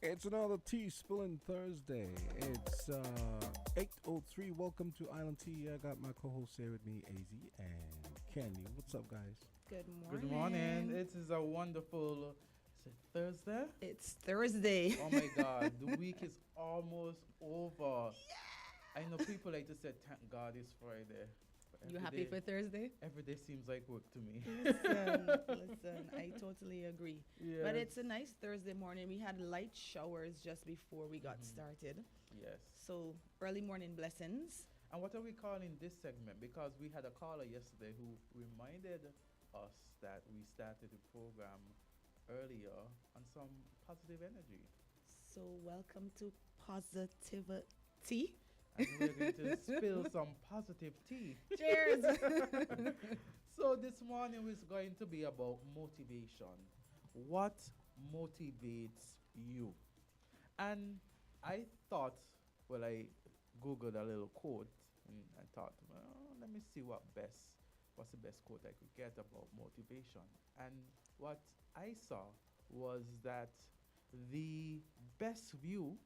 It's another tea spilling Thursday. It's 8:03. Welcome to Island Tea. I got my co-host here with me, AZ and Candy. What's up, guys? Good morning. Good morning. It is a wonderful, is it Thursday? It's Thursday. Oh my God, the week is almost over. Yeah. I know people like to say, thank God it's Friday. You happy for Thursday? Every day seems like work to me. Listen, I totally agree. Yes. But it's a nice Thursday morning. We had light showers just before we got started. Yes. So early morning blessings. And what are we calling this segment? Because we had a caller yesterday who reminded us that we started the program earlier on some positive energy. So welcome to Positivity. And we're going to spill some positive tea. Cheers. So this morning is going to be about motivation. What motivates you? And I thought, well, I Googled a little quote and I thought, well, let me see what's the best quote I could get about motivation. And what I saw was that the best view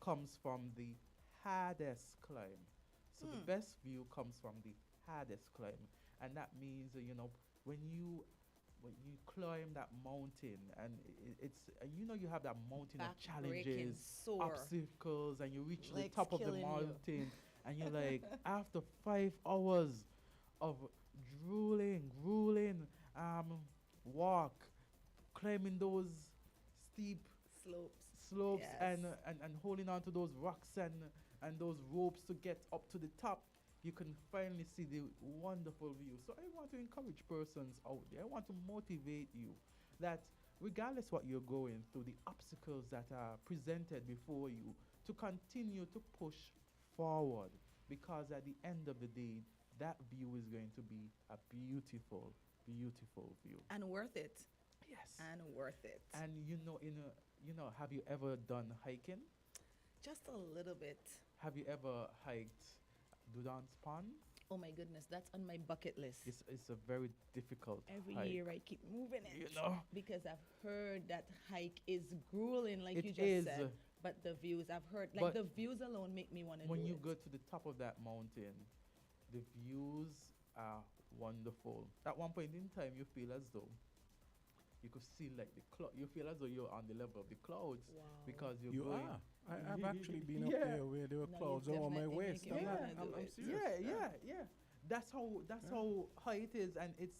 comes from the hardest climb. So the best view comes from the hardest climb, and that means when you climb that mountain, and it's you have that mountain of challenges, sore. obstacles, and you reach the Legs top of the killing you. mountain, and you're like after 5 hours of grueling walk, climbing those steep slopes Yes. and holding on to those rocks and those ropes to get up to the top, you can finally see the wonderful view. So I want to encourage persons out there. I want to motivate you that regardless what you're going through, the obstacles that are presented before you, to continue to push forward, because at the end of the day, that view is going to be a beautiful, beautiful view. And worth it. Yes. And worth it. And have you ever done hiking? Just a little bit. Have you ever hiked Dudan's Pond? Oh my goodness, that's on my bucket list. It's a very difficult Every hike. year I keep moving it. Because Because I've heard that hike is grueling, like It you just is. said. But the views, I've heard, But like the views alone make me want to do when you it. go to the top of that mountain, the views are wonderful. At one point in time, you feel as though you could see like the cloud. You feel as though you're on the level of the clouds Wow. because you're You going. are. I've actually been up Yeah. there where there were No, clouds you've over my definitely waist. making me wanna do I'm it. serious. Yeah. That's how high it is, and it's.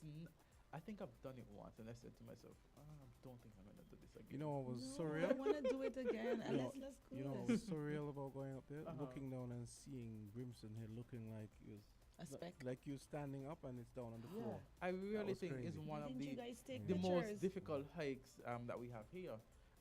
I think I've done it once, and I said to myself, I don't think I'm gonna do this again. You know what was No, I surreal? want to do it again. And You know- let's go You know what this. was surreal about going up there? Uh-huh. Looking down and seeing Grimson Hill looking like A speck. like you standing up and it's down on the floor. I really was think it's crazy. one of Didn't you the guys take the pictures? most difficult hikes that we have here.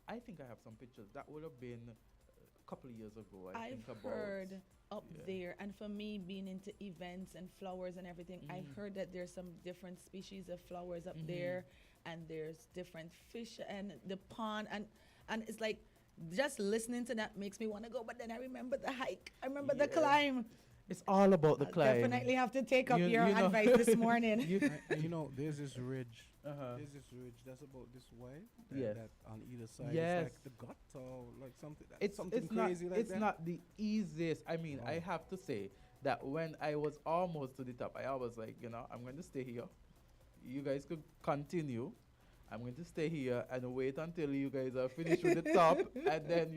I think I have some pictures. That would have been a couple of years ago. I've think heard up Yeah. there, and for me being into events and flowers and everything, I've Mhm. heard that there's some different species of flowers up Mhm. there, and there's different fish and the pond, and it's like just listening to that makes me want to go. But then I remember the hike, I remember the Yeah. climb. It's all about the I'll climb. definitely have to take up You- your you know- advice this morning. And you know, there's this ridge. Uh-huh. There's this ridge that's about this way. That, Yes. that on either side Yes. is like the gut or like something. It's something it's crazy not like it's that. not the easiest. I mean, I Oh. have to say that when I was almost to the top, I was like, I'm going to stay here. You guys could continue. I'm going to stay here and wait until you guys are finished with the top, and then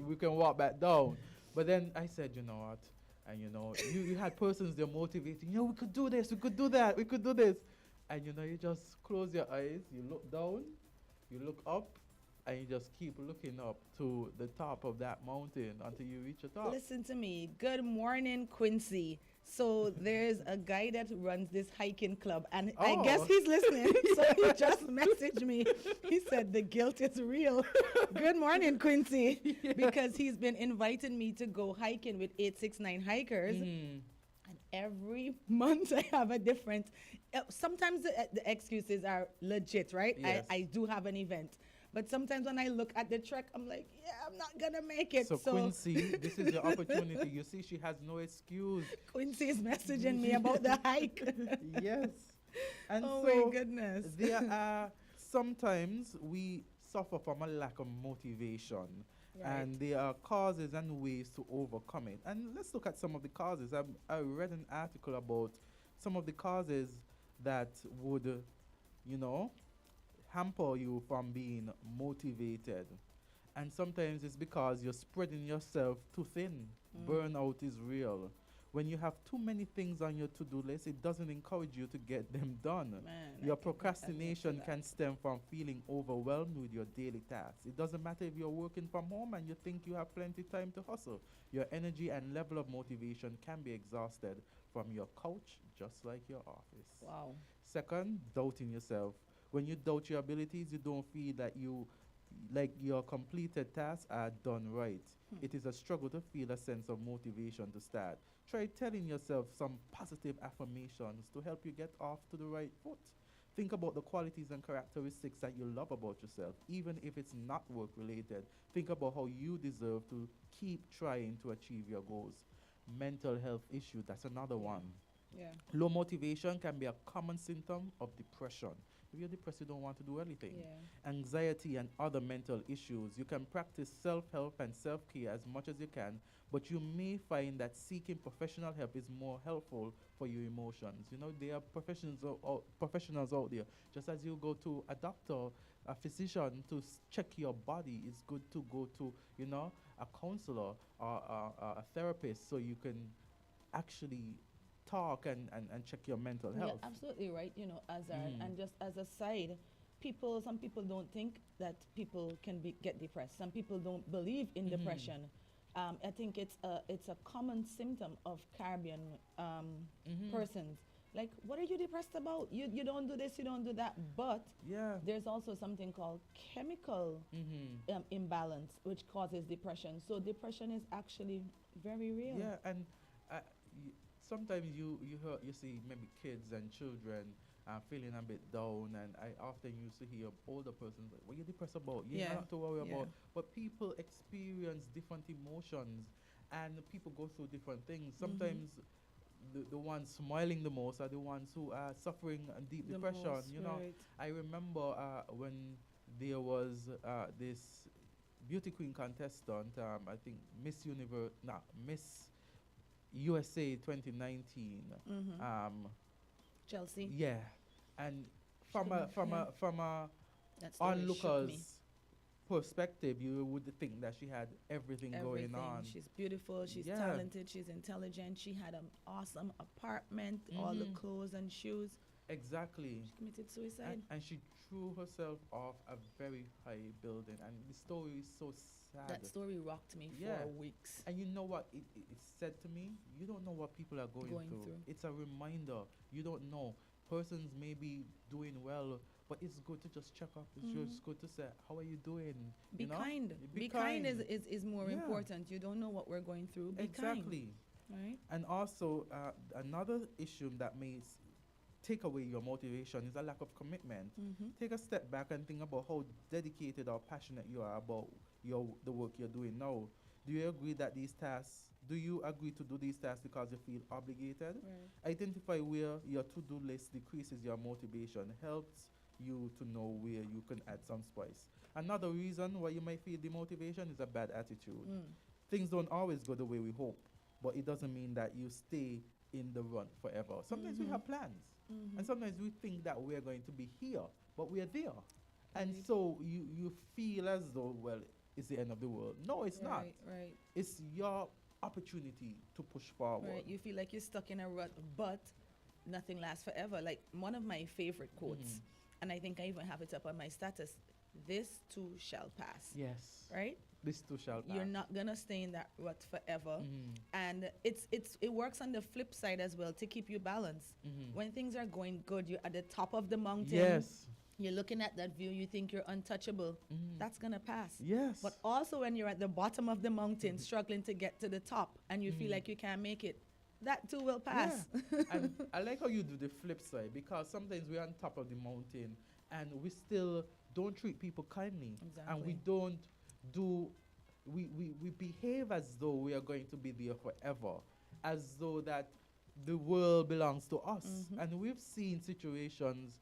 we can walk back down. But then I said, you know what? And you had persons there motivating. We could do this. We could do that. We could do this. And you just close your eyes. You look down. You look up. And you just keep looking up to the top of that mountain until you reach the top. Listen to me. Good morning, Quincy. So there's a guy that runs this hiking club, and I Oh. guess he's listening. So he just messaged me. He said the guilt is real. Good morning, Quincy, because he's been inviting me to go hiking with 869 hikers. Mhm. And every month I have a different. Sometimes the excuses are legit, right? Yes. I do have an event. But sometimes when I look at the trek, I'm like, yeah, I'm not going to make it. So Quincy, this is your opportunity. You see, she has no excuse. Quincy is messaging me about the hike. Yes. And Oh so my goodness. there are sometimes suffer from a lack of motivation, Right. and there are causes and ways to overcome it. And let's look at some of the causes. I read an article about some of the causes that would, you know, hamper you from being motivated. And sometimes it's because you're spreading yourself too thin. Burnout is real. When you have too many things on your to-do list, it doesn't encourage you to get them done. Man, I Your can admit to procrastination that. can stem from feeling overwhelmed with your daily tasks. It doesn't matter if you're working from home and you think you have plenty time to hustle. Your energy and level of motivation can be exhausted from your couch, just like your office. Wow. Second, doubting yourself. When you doubt your abilities, you don't feel that your completed tasks are done right. It is a struggle to feel a sense of motivation to start. Try telling yourself some positive affirmations to help you get off to the right foot. Think about the qualities and characteristics that you love about yourself, even if it's not work related. Think about how you deserve to keep trying to achieve your goals. Mental health issue, that's another one. Yeah. Low motivation can be a common symptom of depression. If you're depressed, you don't want to do anything. Yeah. Anxiety and other mental issues. You can practice self-help and self-care as much as you can, but you may find that seeking professional help is more helpful for your emotions. You know, there are professionals out there. Just as you go to a doctor, a physician to check your body, it's good to go to, a counselor or a therapist so you can actually talk and check your mental Yeah, health. absolutely right. Azard. Mhm. And just as a side, some people don't think that people can get depressed. Some people don't believe in Mhm. depression. I think it's a common symptom of Caribbean Mhm. persons. Like, what are you depressed about? You don't do this, you don't do that. But Yeah. there's also something called chemical Mhm. imbalance, which causes depression. So depression is actually very real. Yeah, and uh, sometimes you see maybe kids and children feeling a bit down, and I often used to hear older persons like, "What you depressed about? You Yeah, not to worry yeah. about." But people experience different emotions, and people go through different things. Sometimes the ones smiling the most are the ones who are suffering a deep The depression. most, You know, right. I remember when there was this beauty queen contestant. I think Miss USA 2019. Mm-hmm. Um, Chelsea, yeah, and Yeah. from a that story shook me. onlooker's perspective, you would think that she had everything going Everything. on. She's beautiful. She's Yeah. talented. She's intelligent. She had an awesome apartment, all the Mhm. clothes and shoes. Exactly. She committed suicide. And she threw herself off a very high building, and the story is so sad. That story rocked me Yeah. for weeks. And you know what it said to me? You don't know what people are going, Going through. through. It's a reminder. You don't know. Persons may be doing well, but it's good to just check up. It's just good to say, how are you doing? Be You know? kind. Be Kind kind. is more Yeah. important. You don't know what we're going through. Be Exactly. kind. Right? And also, another issue that may take away your motivation is a lack of commitment. Mm-hmm. Take a step back and think about how dedicated or passionate you are about the work you're doing now. Do you agree to do these tasks because you feel obligated? Right. Identify where your to-do list decreases your motivation, helps you to know where you can add some spice. Another reason why you might feel demotivation is a bad attitude. Things don't always go the way we hope, but it doesn't mean that you stay in the run forever. Sometimes we have plans, and sometimes we think that we're going to be here, but we're there. And Indeed. so you feel as though, well, it's the end of the world. No, it's not. Right. It's your opportunity to push forward. Right. You feel like you're stuck in a rut, but nothing lasts forever. Like one of my favorite quotes, and I think I even have it up on my status. This too shall pass. Yes. Right? This too shall pass. You're not gonna stay in that rut forever. Mhm. And it works on the flip side as well to keep you balanced. When things are going good, you're at the top of the mountain. Yes. You're looking at that view, you think you're untouchable. That's gonna pass. Yes. But also when you're at the bottom of the mountain, struggling to get to the top, and you feel like you can't make it, that too will pass. Yeah. And I like how you do the flip side, because sometimes we're on top of the mountain and we still don't treat people kindly. And we Exactly. don't do, we behave as though we are going to be there forever, as though that the world belongs to us. And we've seen situations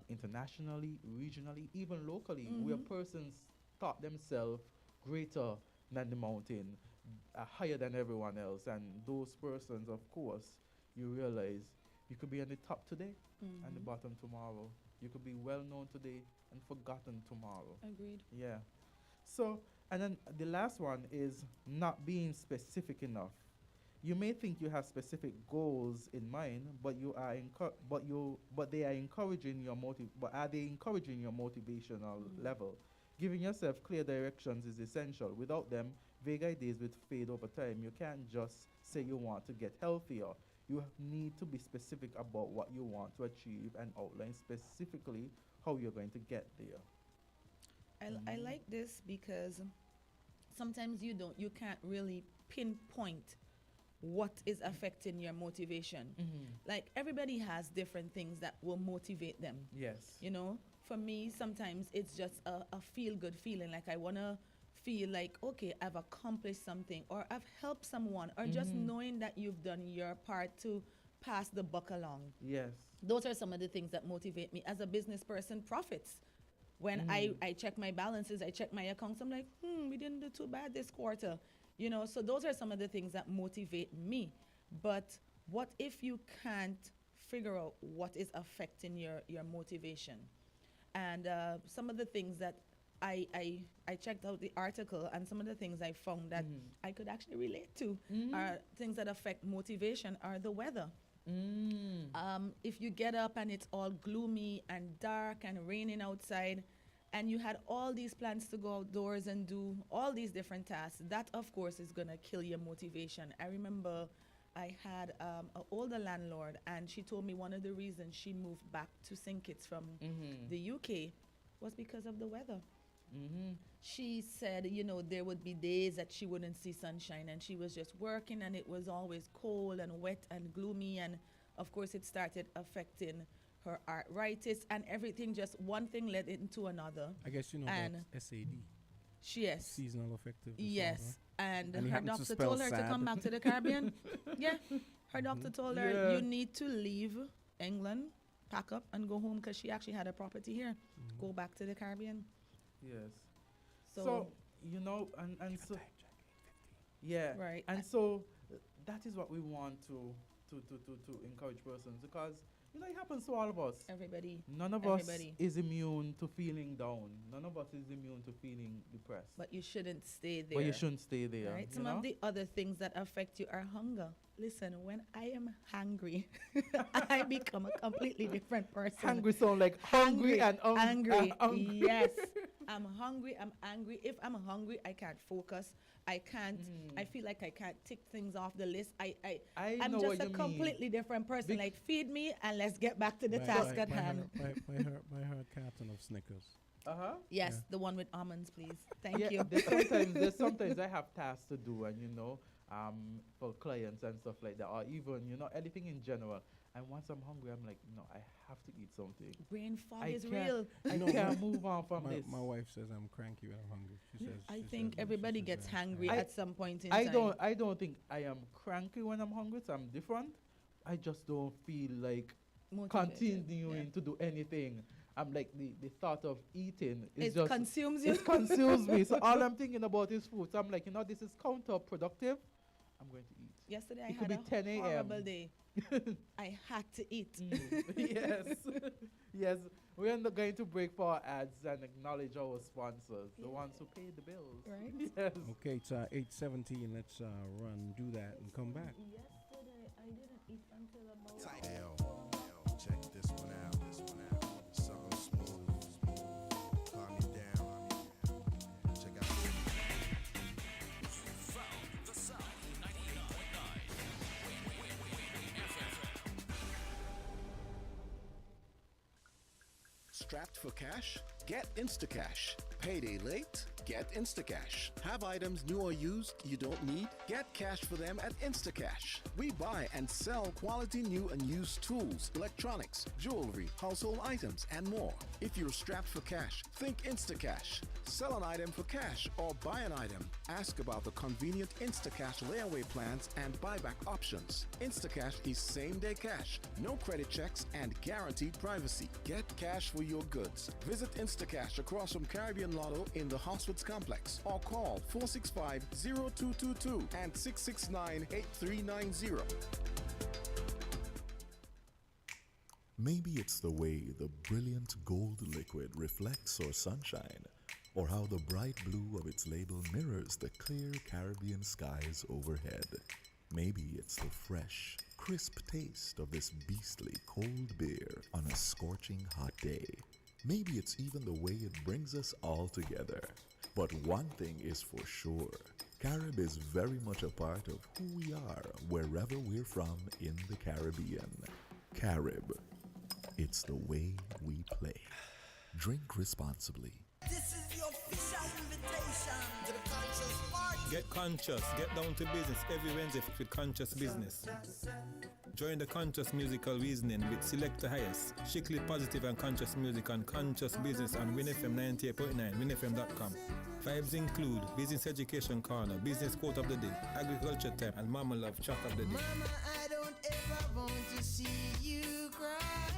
internationally, regionally, even locally, where persons thought themselves greater than the mountain, higher than everyone else. And those persons, of course, you realize you could be on the top today and the bottom tomorrow. You could be well known today and forgotten tomorrow. Agreed. Yeah. So, and then the last one is not being specific enough. You may think you have specific goals in mind, but you are but they are encouraging your but are they encouraging your motivational level? Giving yourself clear directions is essential. Without them, vague ideas will fade over time. You can't just say you want to get healthier. You need to be specific about what you want to achieve and outline specifically how you're going to get there. I like this because sometimes you can't really pinpoint what is affecting your motivation. Like everybody has different things that will motivate them. Yes. You know, for me, sometimes it's just a feel good feeling. Like I want to feel like, okay, I've accomplished something or I've helped someone or just knowing that you've done your part to pass the buck along. Yes. Those are some of the things that motivate me as a business person. Profits. When I check my balances, I check my accounts, I'm like, we didn't do too bad this quarter. You know, so those are some of the things that motivate me. But what if you can't figure out what is affecting your motivation? And some of the things that I checked out the article, and some of the things I found that I could actually relate to are things that affect motivation are the weather. If you get up and it's all gloomy and dark and raining outside, and you had all these plans to go outdoors and do all these different tasks, that of course is gonna kill your motivation. I remember I had an older landlord, and she told me one of the reasons she moved back to St. Kitts from the UK was because of the weather. She said, you know, there would be days that she wouldn't see sunshine, and she was just working, and it was always cold and wet and gloomy, and of course it started affecting her arthritis and everything. Just one thing led into another. I guess you know And that's SAD. Yes. Seasonal affective disorder. Yes. And he her happened to doctor spell told her to sad. come back to the Caribbean. Yeah. Her doctor told her, Yeah. you need to leave England, pack up, and go home, because she actually had a property here. Go back to the Caribbean. Yes. So, So, you know, and so, yeah. Right. And so that is what we want to encourage persons, because, you know, it happens to all of us. everybody. None of Everybody. us is immune to feeling down. None of us is immune to feeling depressed. But you shouldn't stay there. But you shouldn't stay there. Right? you Some know? of the other things that affect you are hunger. Listen, when I am hungry, I become a completely different person. Hungry sound like hungry and angry. hungry. Yes, I'm hungry. I'm angry. If I'm hungry, I can't focus. I can't. I feel like I can't tick things off the list. I I'm know just what a you mean. completely different person. Bec- Like, feed me and let's get back to the task at hand. Buy her a carton of Snickers. Yes, Yeah. the one with almonds, please. Thank Yeah, you. there's sometimes I have tasks to do, and you know, for clients and stuff like that, or even, you know, anything in general. And once I'm hungry, I'm like, no, I have to eat something. Brain fog I is can't- real. I No, can't move on from this. My wife says I'm cranky when I'm hungry. She says. I she think says- everybody she says gets I'm hungry I- at some point in time. I don't think I am cranky when I'm hungry. So I'm different. I just don't feel like Motivated. continuing to do anything. I'm like the thought of eating is It just consumes you. it consumes me. So all I'm thinking about is food. So I'm like, you know, this is counterproductive. I'm going to eat. Yesterday I It could had be a 10 a.m. horrible day. I had to eat. Yes. Yes. We're not going to break for our ads and acknowledge our sponsors, the ones who pay the bills. Right. Yes. Okay, it's 8:17. Let's do that and come back. Yesterday I didn't eat until about. Check this one out. Something smooth. Calm me down. Check out Strapped for cash? Get Instacash. Payday late? Get Instacash. Have items new or used you don't need? Get cash for them at Instacash. We buy and sell quality new and used tools, electronics, jewelry, household items, and more. If you're strapped for cash, think Instacash. Sell an item for cash or buy an item. Ask about the convenient Instacash layaway plans and buyback options. Instacash is same-day cash, no credit checks, and guaranteed privacy. Get cash for your goods. Visit Instacash across from Caribbean Lotto in the Hoswoods Complex or call 465-0222 and 669-8390. Maybe it's the way the brilliant gold liquid reflects our sunshine, or how the bright blue of its label mirrors the clear Caribbean skies overhead. Maybe it's the fresh, crisp taste of this beastly cold beer on a scorching hot day. Maybe it's even the way it brings us all together. But one thing is for sure, Carib is very much a part of who we are wherever we're from in the Caribbean. Carib, it's the way we play. Drink responsibly. This is your official invitation to the conscious party. Get conscious, get down to business every Wednesday with Conscious Business. Join the Conscious Musical Reasoning with Selector Highest, strictly positive and conscious music on Conscious Business on WINNFM 98.9, WINNFM.com. Vibes include Business Education Corner, Business Quote of the Day, Agriculture Time, and Mama Love Chat of the Day. Mama, I don't ever want to see you cry.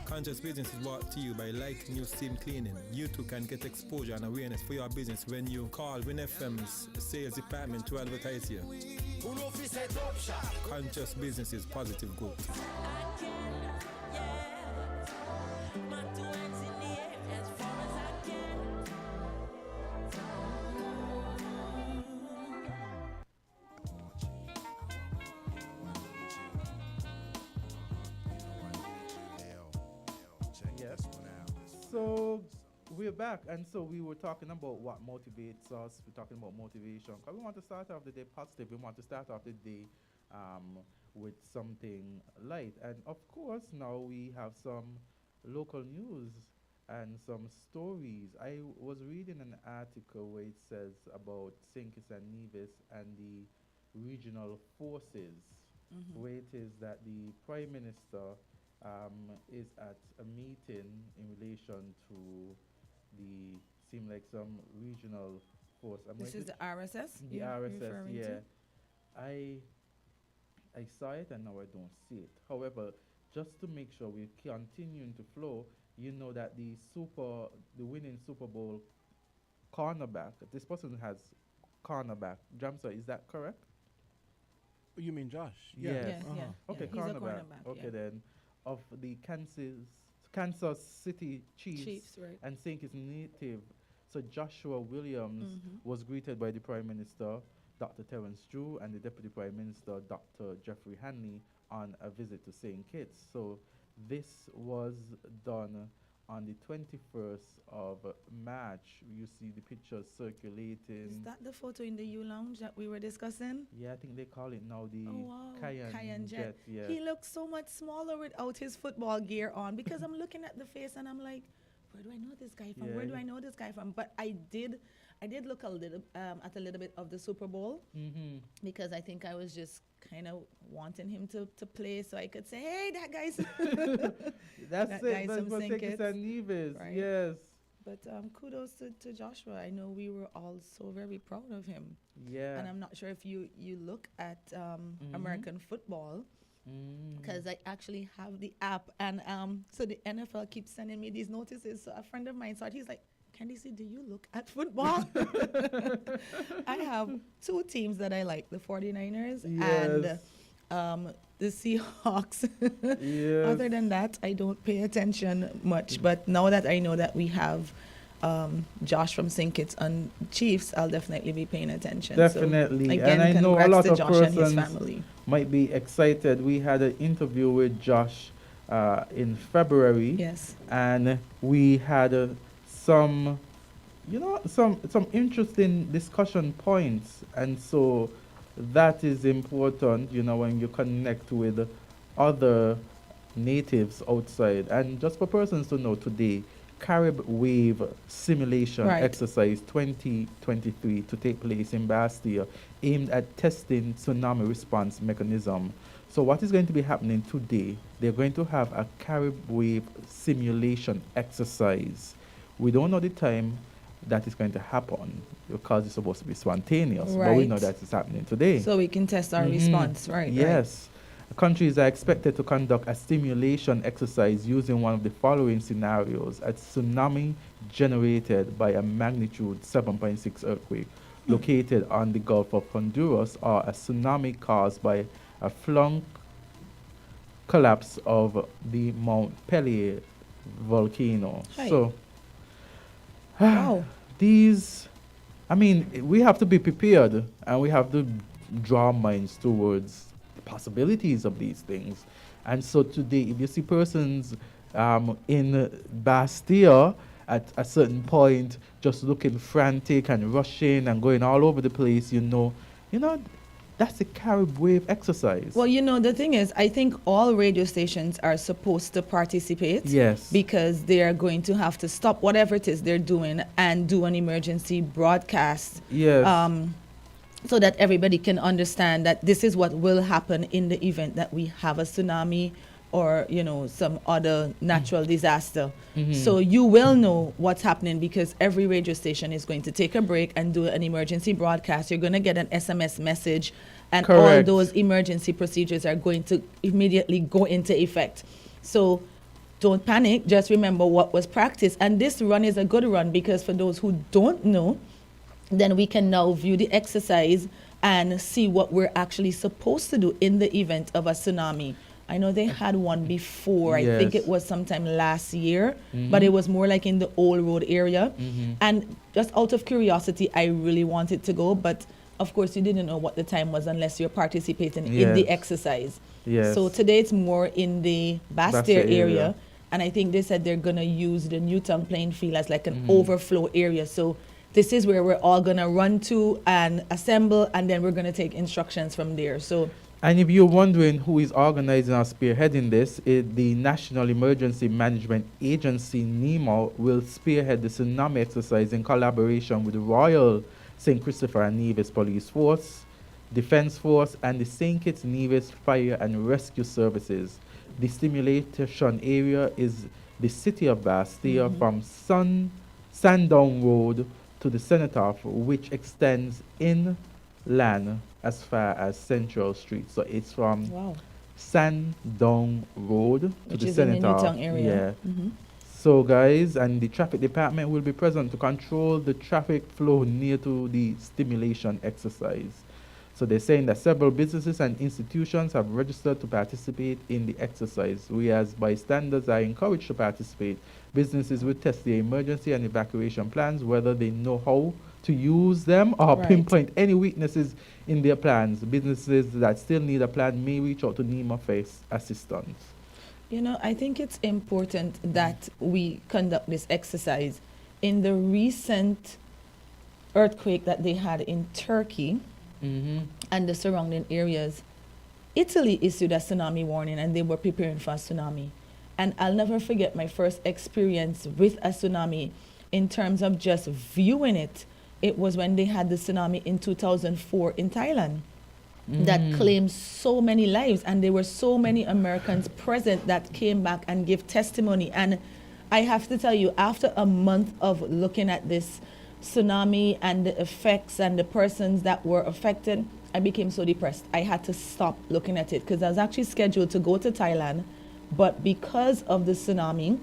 Conscious Business is brought to you by Light New Steam Cleaning. You too can get exposure and awareness for your business when you call WinFM's sales department to advertise here. Conscious Business is positive growth. Yes. So we're back, and so we were talking about what motivates us. We're talking about motivation. 'Cause we want to start off the day positive. We want to start off the day with something light. And of course, now we have some local news and some stories. I was reading an article where it says about St. Kitts and Nevis and the regional forces, where it is that the Prime Minister is at a meeting in relation to the seem like some regional force. This is the RSS? The you're RSS, referring yeah. to? I saw it and now I don't see it. However, just to make sure we're continuing to flow, you know that the winning Super Bowl cornerback, this person has cornerback. Jamsa, is that correct? You mean Josh? Yes. Yes, yeah. Okay, He's a cornerback, Okay, yeah. then of the Kansas City Chiefs, right. and St. Kitts native. So Joshua Williams Mhm. was greeted by the Prime Minister, Dr. Terence Drew, and the Deputy Prime Minister, Dr. Jeffrey Hanley, on a visit to St. Kitts. So this was done on the 21st of March. You see the pictures circulating. Is that the photo in the U Lounge that we were discussing? Yeah, I think they call it now the Oh, wow. Cayenne Jet. Yeah. He looks so much smaller without his football gear on, because I'm looking at the face and I'm like, where do I know this guy from? Yeah, Where do he- I know this guy from? But I did look a little at a little bit of the Super Bowl, Mm-hmm. because I think I was just kind of wanting him to play so I could say, hey, that guy's. That's That it. guy's That's from what St. St. Kitts Kitts, and Nevis. right? Yes. But kudos to Joshua. I know we were all so very proud of him. Yeah. And I'm not sure if you look at Mhm. American football, Mm. because I actually have the app, and so the NFL keeps sending me these notices. So a friend of mine thought, he's like, Candisie, do you look at football? I have two teams that I like, the 49ers Yes. and the Seahawks. Yes. Other than that, I don't pay attention much. But now that I know that we have Josh from St. Kitts and Chiefs, I'll definitely be paying attention. Definitely. So, again, And I know a congrats lot to of Josh and his persons family. might be excited. We had an interview with Josh in February. Yes. And we had some interesting discussion points, and so that is important, when you connect with other natives outside. And just for persons to know, today Carib Wave Simulation Right. Exercise 2023 to take place in Bastille, aimed at testing tsunami response mechanism. So what is going to be happening today? They're going to have a Carib Wave Simulation Exercise. We don't know the time that is going to happen because it's supposed to be spontaneous, but we know Right. that it's happening today. So we can test our Mhm. response, right? Yes. Countries are expected to conduct a simulation exercise using one of the following scenarios: a tsunami generated by a magnitude 7.6 earthquake located on the Gulf of Honduras, or a tsunami caused by a flung collapse of the Mount Pellier volcano. Hi. So, Wow. these, I mean, we have to be prepared and we have to draw minds towards the possibilities of these things. And so today, if you see persons in Bastille at a certain point just looking frantic and rushing and going all over the place, you know, that's the Carib Wave exercise. Well, the thing is, I think all radio stations are supposed to participate. Yes. Because they are going to have to stop whatever it is they're doing and do an emergency broadcast. Yes. So that everybody can understand that this is what will happen in the event that we have a tsunami or, some other natural disaster. So you will know what's happening because every radio station is going to take a break and do an emergency broadcast. You're going to get an SMS message and all Correct. those emergency procedures are going to immediately go into effect. So don't panic. Just remember what was practiced. And this run is a good run because for those who don't know, then we can now view the exercise and see what we're actually supposed to do in the event of a tsunami. I know they had one before. I think Yes. it was sometime last year, but it was more like in the Old Road area. And just out of curiosity, I really wanted to go, but of course you didn't know what the time was unless you're participating in the Yes. exercise. Yes. So today it's more in the Bastille Bastille area. area. And I think they said they're going to use the Newtown playing field as like an overflow area. So this is where we're all going to run to and assemble, and then we're going to take instructions from there. So And if you're wondering who is organizing or spearheading this, the National Emergency Management Agency, NEMA, will spearhead the tsunami exercise in collaboration with the Royal St. Christopher and Nevis Police Force, Defense Force, and the St. Kitts Nevis Fire and Rescue Services. The stimulation area is the city of Bastille from Sandown Road to the Cenotaph, which extends inland as far as Central Street. So it's from wow, Sandown Road to which the is in the Cenotaph. Newtown area. Yeah. So guys, and the traffic department will be present to control the traffic flow near to the stimulation exercise. So they're saying that several businesses and institutions have registered to participate in the exercise. We as bystanders are encouraged to participate. Businesses will test their emergency and evacuation plans, whether they know how to use them or Right. pinpoint any weaknesses in their plans. Businesses that still need a plan may reach out to NEMA for assistance. I think it's important that we conduct this exercise. In the recent earthquake that they had in Turkey and the surrounding areas, Italy issued a tsunami warning and they were preparing for a tsunami. And I'll never forget my first experience with a tsunami in terms of just viewing it. It was when they had the tsunami in 2004 in Thailand that claimed so many lives, and there were so many Americans present that came back and gave testimony. And I have to tell you, after a month of looking at this tsunami and the effects and the persons that were affected, I became so depressed. I had to stop looking at it because I was actually scheduled to go to Thailand, but because of the tsunami,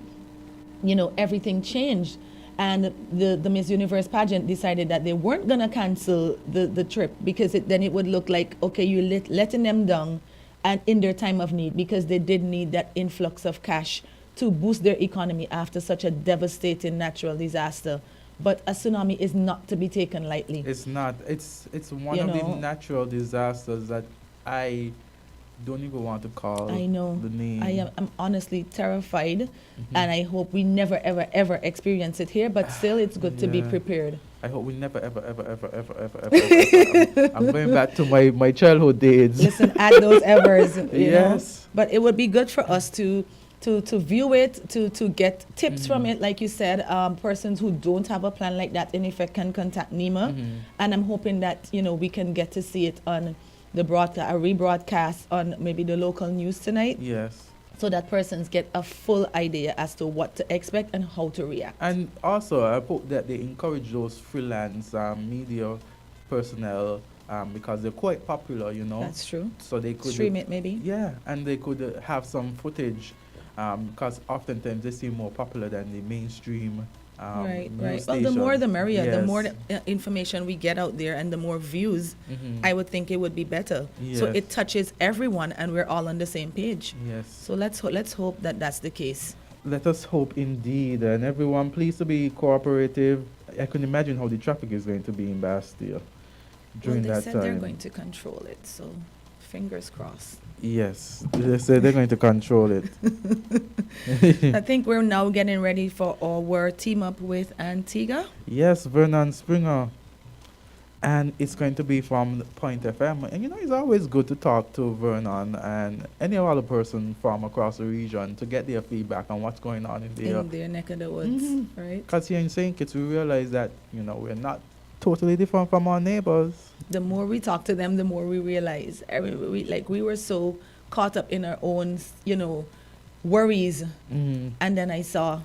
everything changed. And the Miss Universe pageant decided that they weren't going to cancel the trip because then it would look like, okay, you're letting them down and in their time of need, because they did need that influx of cash to boost their economy after such a devastating natural disaster. But a tsunami is not to be taken lightly. It's not. It's one of the natural disasters that I don't even want to call I know. the name. I'm honestly terrified, and I hope we never, ever, ever experience it here. But still, it's good to be Yeah. prepared. I hope we never, ever, ever, ever, ever, ever, ever. I'm going back to my childhood days. Listen, add those evers. you know. Yes. But it would be good for us to to view it, to get tips from it, like you said. Persons who don't have a plan like that, in effect, can contact NEMA, and I'm hoping that we can get to see it on the broadcast, a rebroadcast on maybe the local news tonight. Yes. So that persons get a full idea as to what to expect and how to react. And also, I hope that they encourage those freelance media personnel because they're quite popular, That's true. So they could Stream it maybe. Yeah, and they could have some footage because oftentimes they seem more popular than the mainstream Right. news Well, the more the stations. merrier. The Yes. more information we get out there and the more views, I would think it would be better. So Yes. it touches everyone and we're all on the same page. Yes. So let's hope that that's the case. Let us hope indeed. And everyone, please to be cooperative. I can imagine how the traffic is going to be in Bastille during Well, they that said time. they're going to control it, so fingers crossed. Yes, they said they're going to control it. I think we're now getting ready for our team up with Antigua. Yes, Vernon Springer. And it's going to be from Point FM. And it's always good to talk to Vernon and any other person from across the region to get their feedback on what's going on in their. In their neck of the woods, right? Because here in St. Kitts, we realize that, we're not totally different from our neighbors. The more we talk to them, the more we realize. We were so caught up in our own, worries. And then I saw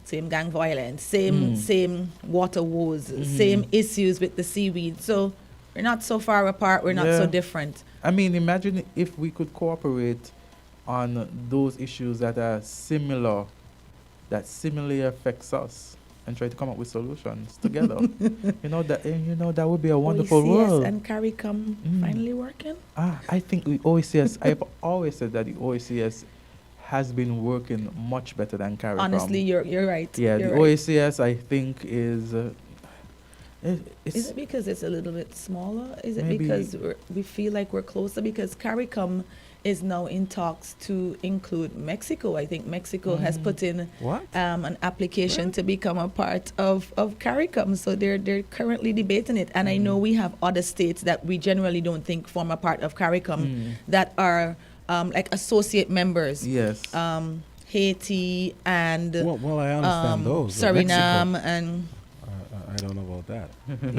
same gang violence, same water woes, same issues with the seaweed. So we're not so far apart. We're not so different. I mean, imagine if we could cooperate on those issues that are similar, that similarly affects us, and try to come up with solutions together. That would be a wonderful OECS world. and CARICOM finally working. I think the OECS. I've always said that the OECS has been working much better than CARICOM. Honestly, you're right. Yeah, you're the right. OECS I think is. Is it because it's a little bit smaller? Is it Maybe. because we feel like we're closer? Because CARICOM is now in talks to include Mexico. I think Mexico has put in What? an application to become a part of CARICOM. So they're currently debating it. And I know we have other states that we generally don't think form a part of CARICOM that are like associate members. Yes. Haiti and Well, I understand those. but Suriname Mexico, and I don't know about that.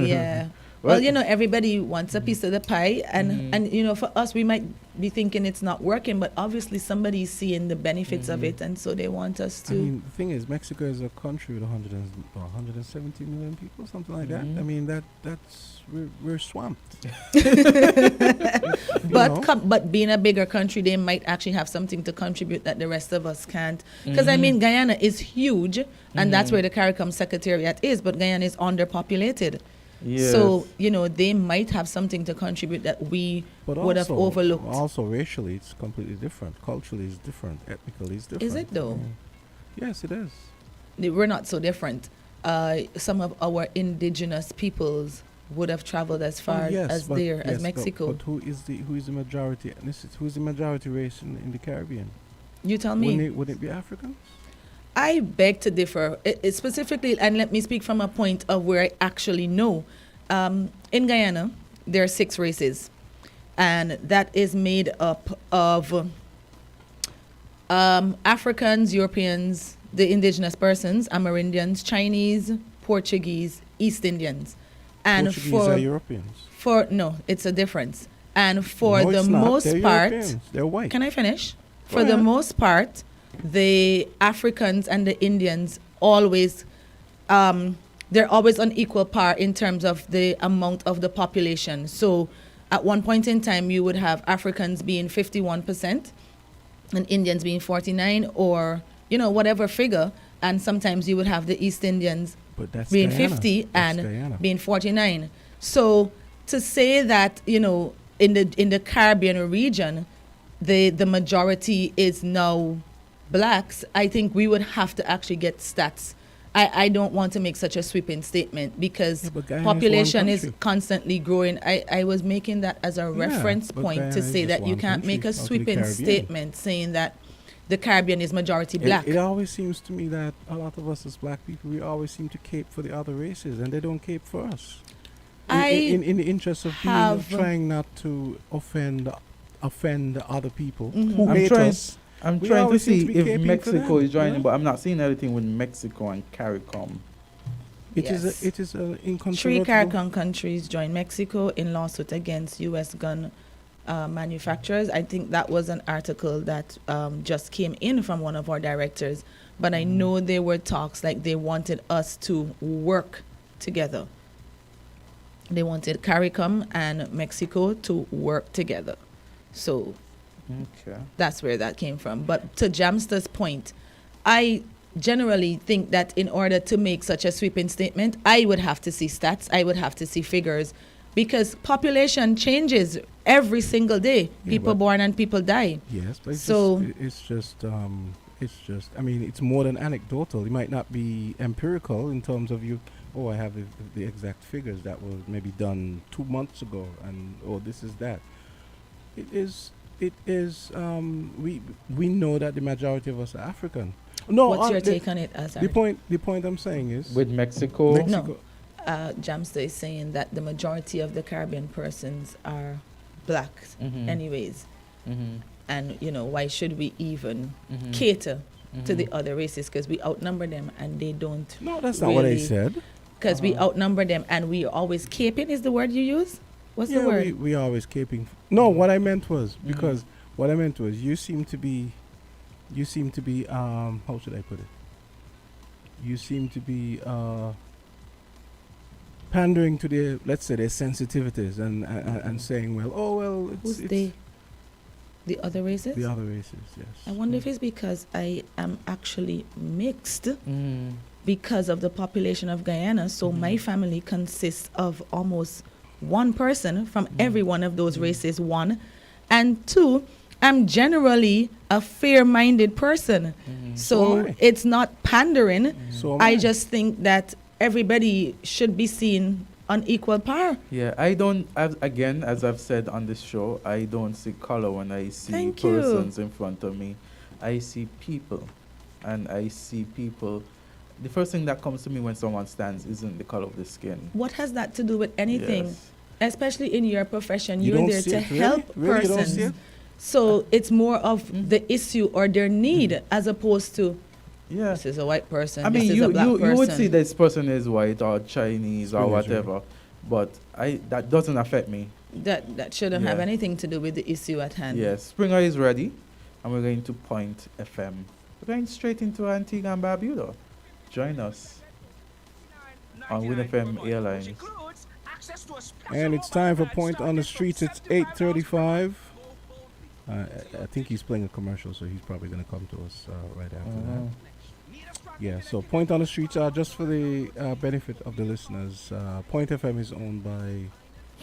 yeah. Well, Well, everybody wants a piece of the pie, and for us, we might be thinking it's not working, but obviously somebody's seeing the benefits of it, and so they want us to. I mean, the thing is, Mexico is a country with 170 million people, something like that. I mean, we're swamped. But being a bigger country, they might actually have something to contribute that the rest of us can't. Because I mean, Guyana is huge, and that's where the CARICOM Secretariat is, but Guyana is underpopulated. Yes. So, they might have something to contribute that we would have overlooked. Also, racially, it's completely different. Culturally, it's different. Ethnically, it's different. Is it though? Yes, it is. We're not so different. Some of our indigenous peoples would have traveled as far as Mexico. But who is the majority ethnicity? Who is the majority race in the Caribbean? You tell me. Would it be Africans? I beg to differ. It specifically, and let me speak from a point of where I actually know. In Guyana, there are 6 races, and that is made up of Africans, Europeans, the indigenous persons, Amerindians, Chinese, Portuguese, East Indians. And Portuguese are Europeans. No, it's a difference. And for No, the it's not. most They're part, Europeans. They're white. can I finish? Go For the ahead. most part, the Africans and the Indians always, they're always on equal par in terms of the amount of the population. So at one point in time, you would have Africans being 51% and Indians being 49 or, whatever figure. And sometimes you would have the East Indians But that's being Guyana. 50 That's and Guyana. being 49. So to say that, in the Caribbean region, the majority is now blacks, I think we would have to actually get stats. I don't want to make such a sweeping statement because Yeah, but Guyana is one population is country. constantly growing. I was making that as a reference but point Guyana to is say just that you one can't make country a out of the sweeping Caribbean. statement saying that the Caribbean is majority black. It always seems to me that a lot of us as black people, we always seem to cape for the other races, and they don't cape for us. In the interest of have- trying not to offend other people Mhm. who I'm hate trying- us. I'm We trying to always seem see to be if caping for Mexico them, is joining, yeah. but I'm not seeing anything with Mexico and CARICOM. It is Yes. it is Three incontrovertible. CARICOM countries joined Mexico in lawsuit against U.S. gun manufacturers. I think that was an article that just came in from one of our directors. But I know there were talks like they wanted us to work together. They wanted CARICOM and Mexico to work together. So Okay. that's where that came from. But to Jamster's point, I generally think that in order to make such a sweeping statement, I would have to see stats, I would have to see figures, because population changes every single day. Yeah, People but- born and people die. Yes, but So- it's just. I mean, it's more than anecdotal. It might not be empirical in terms of you. Oh, I have the exact figures that were maybe done 2 months ago, and oh, this is that. It is. It is. We know that the majority of us are African. No, What's your the, take on it, Azard? the point I'm saying is With Mexico, Mexico. Jamster is saying that the majority of the Caribbean persons are black anyways. And, why should we even cater to the other races? Because we outnumber them and they don't. No, that's not what I really- said. Because we outnumber them and we are always caping is the word you use? What's the word? we always caping. No, what I meant was because what I meant was you seem to be how should I put it? You seem to be pandering to their, let's say, their sensitivities and saying, Who's it's they? The other races? the other races, yes. I wonder if it's because I am actually mixed because of the population of Guyana. So my family consists of almost one person from every one of those races, one. And two, I'm generally a fair-minded person. So So am I. it's not pandering. So am I just think that everybody should be seen on equal par. yeah, I don't. Again, as I've said on this show, I don't see color when I see Thank you. persons in front of me. I see people, and I see people. The first thing that comes to me when someone stands isn't the color of the skin. What has that to do with anything? Yes. Especially in your profession, You you're don't there see to it, really? help Really, you don't persons. see it? So it's more of the issue or their need as opposed to Yeah. this is a white person, I mean, this is a black person. you would see this person is white or Chinese or Spiritual. whatever, but that doesn't affect me. that shouldn't have Yeah. anything to do with the issue at hand. Yes, Springer is ready, and we're going to Point FM. We're going straight into Antigua and Barbuda. Join us on Win FM Airlines. And it's time for Point on the Streets. It's 8:35. I think he's playing a commercial, so he's probably going to come to us right after that. Yeah, so Point on the Streets are just for the benefit of the listeners. Point FM is owned by,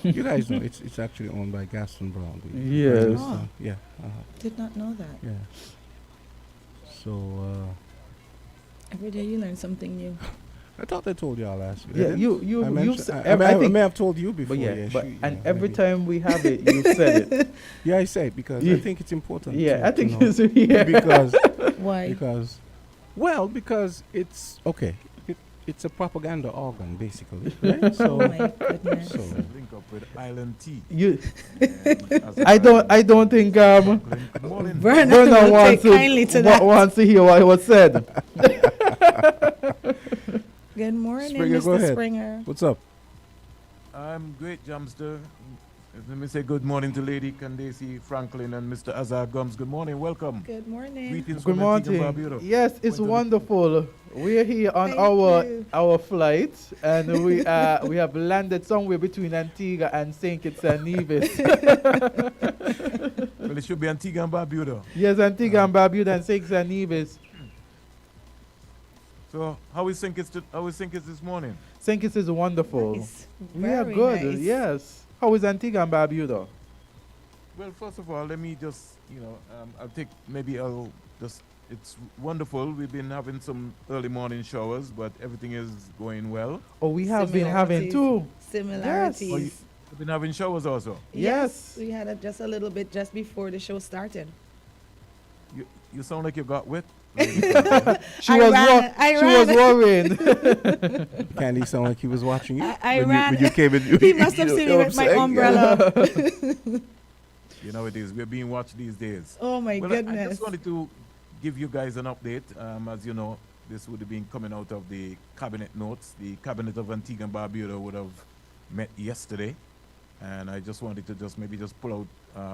you guys know, it's actually owned by Gaston Brown. Yes. Oh. Yeah. Did not know that. Yeah. So, Every day you learn something new. I thought I told y'all last week. Yeah, I didn't? you I mentioned- said, I I think, may have told you before. but yeah, yeah, but shoot, and yeah, every maybe. time we have it, you said it. Yeah, I say it because I Yeah. think it's important. Yeah, to- I to think know. it's yeah. Why? Because it's okay. It's a propaganda organ, basically, right? Oh my goodness. so Link up with Island Tea. You, Azard. I don't think Good morning. Vernon Vernon will wants take kindly to that. wants to hear what was said. Good morning, Springer, go Mr. ahead. Springer. what's up? I'm great, Jamster. Let me say good morning to Lady Candisie, Franklin, and Mr. Azard Gumbs. Good morning. Welcome. Good morning. Greetings Good from Antigua morning. and Barbuda. Yes, it's Point on the- wonderful. We're here on Thank our you. our flight, and we have landed somewhere between Antigua and Saint Kitts and Nevis. Well, it should be Antigua and Barbuda. Yes, Antigua and Barbuda and Saint Kitts and Nevis. So, how is St. Kitts this morning? Saint Kitts is wonderful. Nice. We are Very good. nice. Yes. How is Antigua and Barbuda? Well, first of all, let me just, it's wonderful. We've been having some early morning showers, but everything is going well. Oh, we have been having two. Similarities. Oh, We've been having showers also. Yes. We had it just a little bit just before the show started. You sound like you got wet. She I was ran- I she was ran. worrying. Candy sound like he was watching you. I when ran. You came in. He must have seen me with my umbrella. You know it is. We're being watched these days. Oh my Well, I goodness. just wanted to give you guys an update. As you know, this would have been coming out of the cabinet notes. The cabinet of Antigua and Barbuda would have met yesterday, and I just wanted to maybe pull out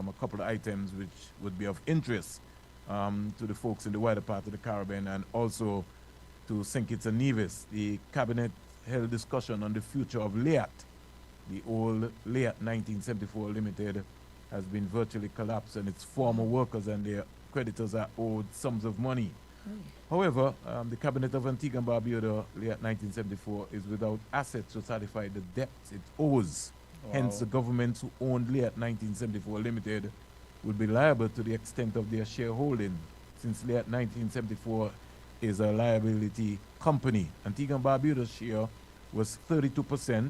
a couple of items which would be of interest to the folks in the wider part of the Caribbean, and also to St. Kitts and Nevis. The cabinet held discussion on the future of LEAT. The old LEAT 1974 Limited has been virtually collapsed, and its former workers and their creditors are owed sums of money. However, the cabinet of Antigua and Barbuda, LEAT 1974, is without assets to satisfy the debts it owes. Hence, the governments who owned LEAT 1974 Limited would be liable to the extent of their shareholding, since LEAT 1974 is a liability company. Antigua and Barbuda's share was 32%,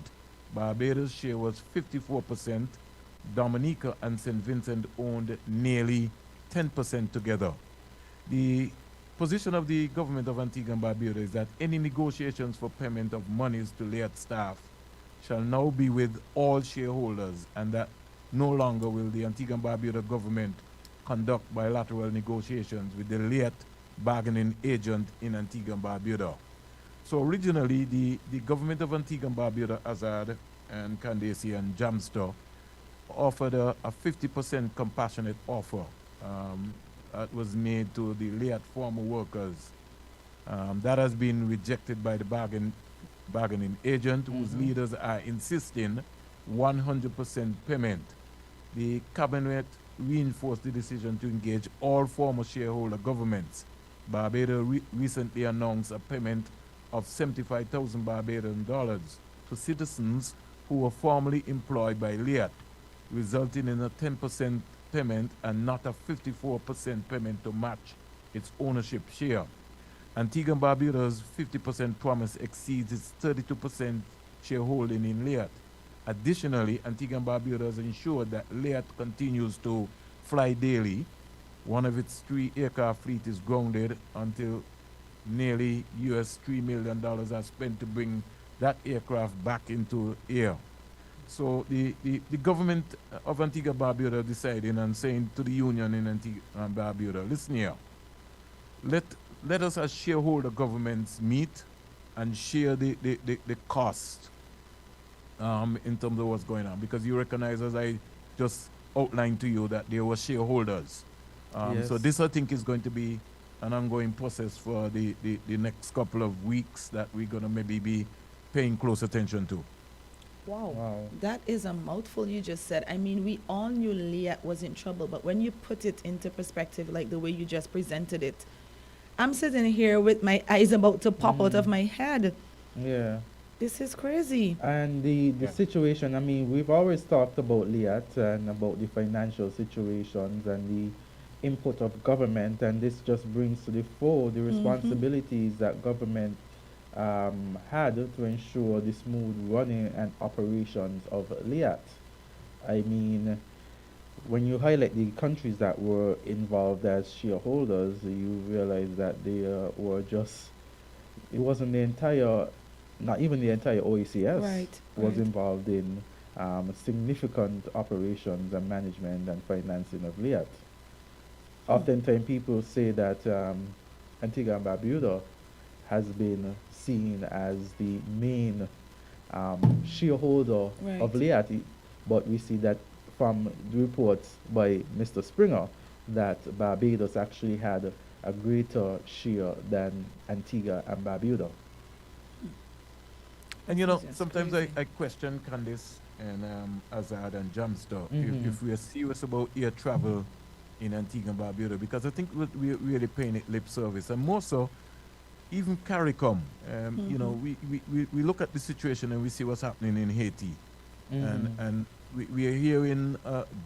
Barbados' share was 54%, Dominica and St. Vincent owned nearly 10% together. The position of the government of Antigua and Barbuda is that any negotiations for payment of monies to LEAT staff shall now be with all shareholders, and that no longer will the Antigua and Barbuda government conduct bilateral negotiations with the LEAT bargaining agent in Antigua and Barbuda. So originally, the government of Antigua and Barbuda, Azard and Candisie and Jamster, offered a 50% compassionate offer that was made to the LEAT former workers. That has been rejected by the bargaining agent, whose leaders are insisting 100% payment. The cabinet reinforced the decision to engage all former shareholder governments. Barbados recently announced a payment of 75,000 Barbadian dollars to citizens who were formerly employed by LEAT, resulting in a 10% payment and not a 54% payment to match its ownership share. Antigua and Barbuda's 50% promise exceeds its 32% shareholding in LEAT. Additionally, Antigua and Barbuda has ensured that LEAT continues to fly daily. One of its 3 aircraft fleet is grounded until nearly US $3 million are spent to bring that aircraft back into air. So the government of Antigua and Barbuda deciding and saying to the union in Antigua and Barbuda, listen here, let us as shareholder governments meet and share the cost in terms of what's going on, because you recognize, as I just outlined to you, that there were shareholders. Yes. So this, I think, is going to be an ongoing process for the next couple of weeks that we're going to maybe be paying close attention to. Wow. That is a mouthful you just said. I mean, we all knew LEAT was in trouble, but when you put it into perspective like the way you just presented it, I'm sitting here with my eyes about to pop out of my head. Yeah. This is crazy. And the situation, I mean, we've always talked about LEAT and about the financial situations and the input of government, and this just brings to the fore the responsibilities that government had to ensure the smooth running and operations of LEAT. I mean, when you highlight the countries that were involved as shareholders, you realize that they were just, it wasn't the entire, not even the entire OECS was involved in significant operations and management and financing of LEAT. Oftentimes people say that Antigua and Barbuda has been seen as the main shareholder of LEAT, but we see that from the reports by Mr. Springer that Barbados actually had a greater share than Antigua and Barbuda. And you know, sometimes I question Candice and Azard and Jamster if we are serious about air travel in Antigua and Barbuda, because I think we're really paying it lip service, and more so even CARICOM. You know, we look at the situation and we see what's happening in Haiti, and we are hearing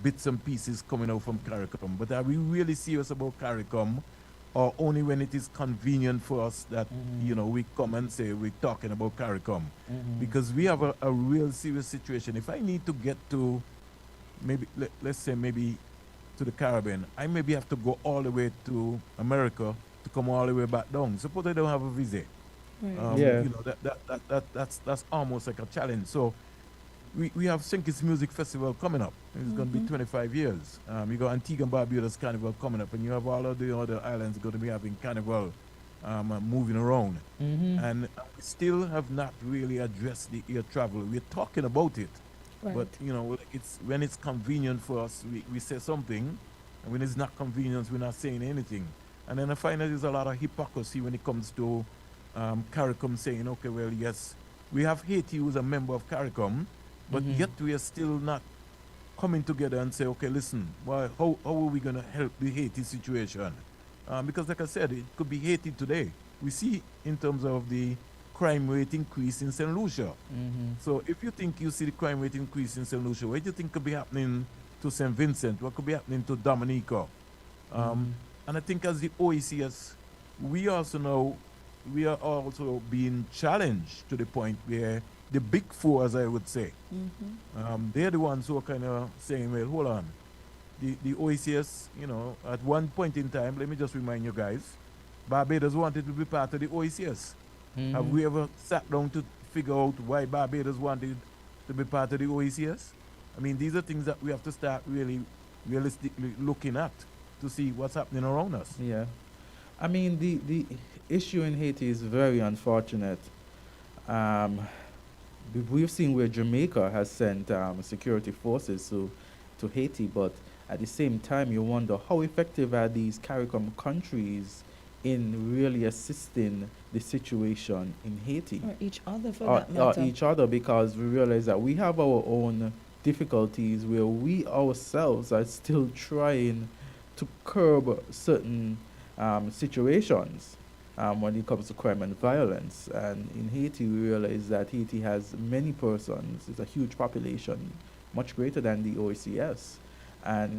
bits and pieces coming out from CARICOM, but are we really serious about CARICOM, or only when it is convenient for us that you know, we come and say we're talking about CARICOM? Because we have a real serious situation. If I need to get to maybe, let's say maybe to the Caribbean, I maybe have to go all the way to America to come all the way back down. Suppose I don't have a visa. You know, that's almost like a challenge. So we have Sinkis Music Festival coming up. It's going to be 25 years. You got Antigua and Barbuda's Carnival coming up, and you have all of the other islands going to be having Carnival moving around. And we still have not really addressed the air travel. We're talking about it, but you know, it's when it's convenient for us, we say something, and when it's not convenient, we're not saying anything. And then I find that there's a lot of hypocrisy when it comes to CARICOM saying, okay, well, yes, we have Haiti who's a member of CARICOM, but yet we are still not coming together and say, okay, listen, well, how are we going to help the Haiti situation? Because like I said, it could be Haiti today. We see in terms of the crime rate increase in St. Lucia. So if you think you see the crime rate increase in St. Lucia, what do you think could be happening to St. Vincent? What could be happening to Dominica? And I think as the OECS, we are also being challenged to the point where the big four, as I would say, they're the ones who are kind of saying, well, hold on. The OECS, you know, at one point in time, let me just remind you guys, Barbados wanted to be part of the OECS. Have we ever sat down to figure out why Barbados wanted to be part of the OECS? I mean, these are things that we have to start really realistically looking at to see what's happening around us. Yeah. I mean, the issue in Haiti is very unfortunate. We've seen where Jamaica has sent security forces to Haiti, but at the same time, you wonder how effective are these CARICOM countries in really assisting the situation in Haiti? Or each other, for that matter. Or each other, because we realize that we have our own difficulties where we ourselves are still trying to curb certain situations when it comes to crime and violence. And in Haiti, we realize that Haiti has many persons. It's a huge population, much greater than the OECS. And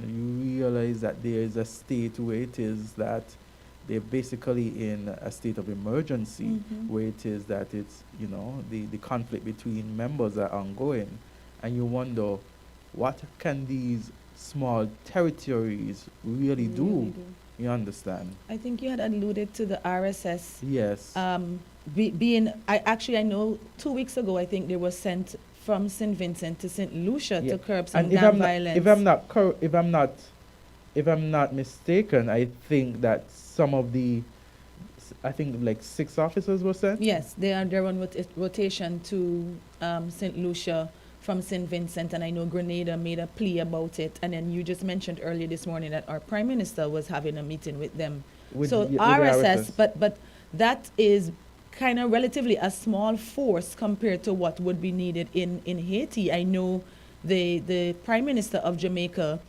you realize that there is a state where it is that they're basically in a state of emergency, where it is that it's, you know, the conflict between members are ongoing. And you wonder, what can these small territories really do? You understand? I think you had alluded to the RSS. Yes. I know 2 weeks ago, I think they were sent from St. Vincent to St. Lucia to curb some gang violence. If I'm not mistaken, I think that some of I think like 6 officers were sent. Yes, they're on rotation to St. Lucia from St. Vincent, and I know Grenada made a plea about it. And then you just mentioned earlier this morning that our Prime Minister was having a meeting with them. With RSS, but that is kind of relatively a small force compared to what would be needed in Haiti. I know the Prime Minister of Jamaica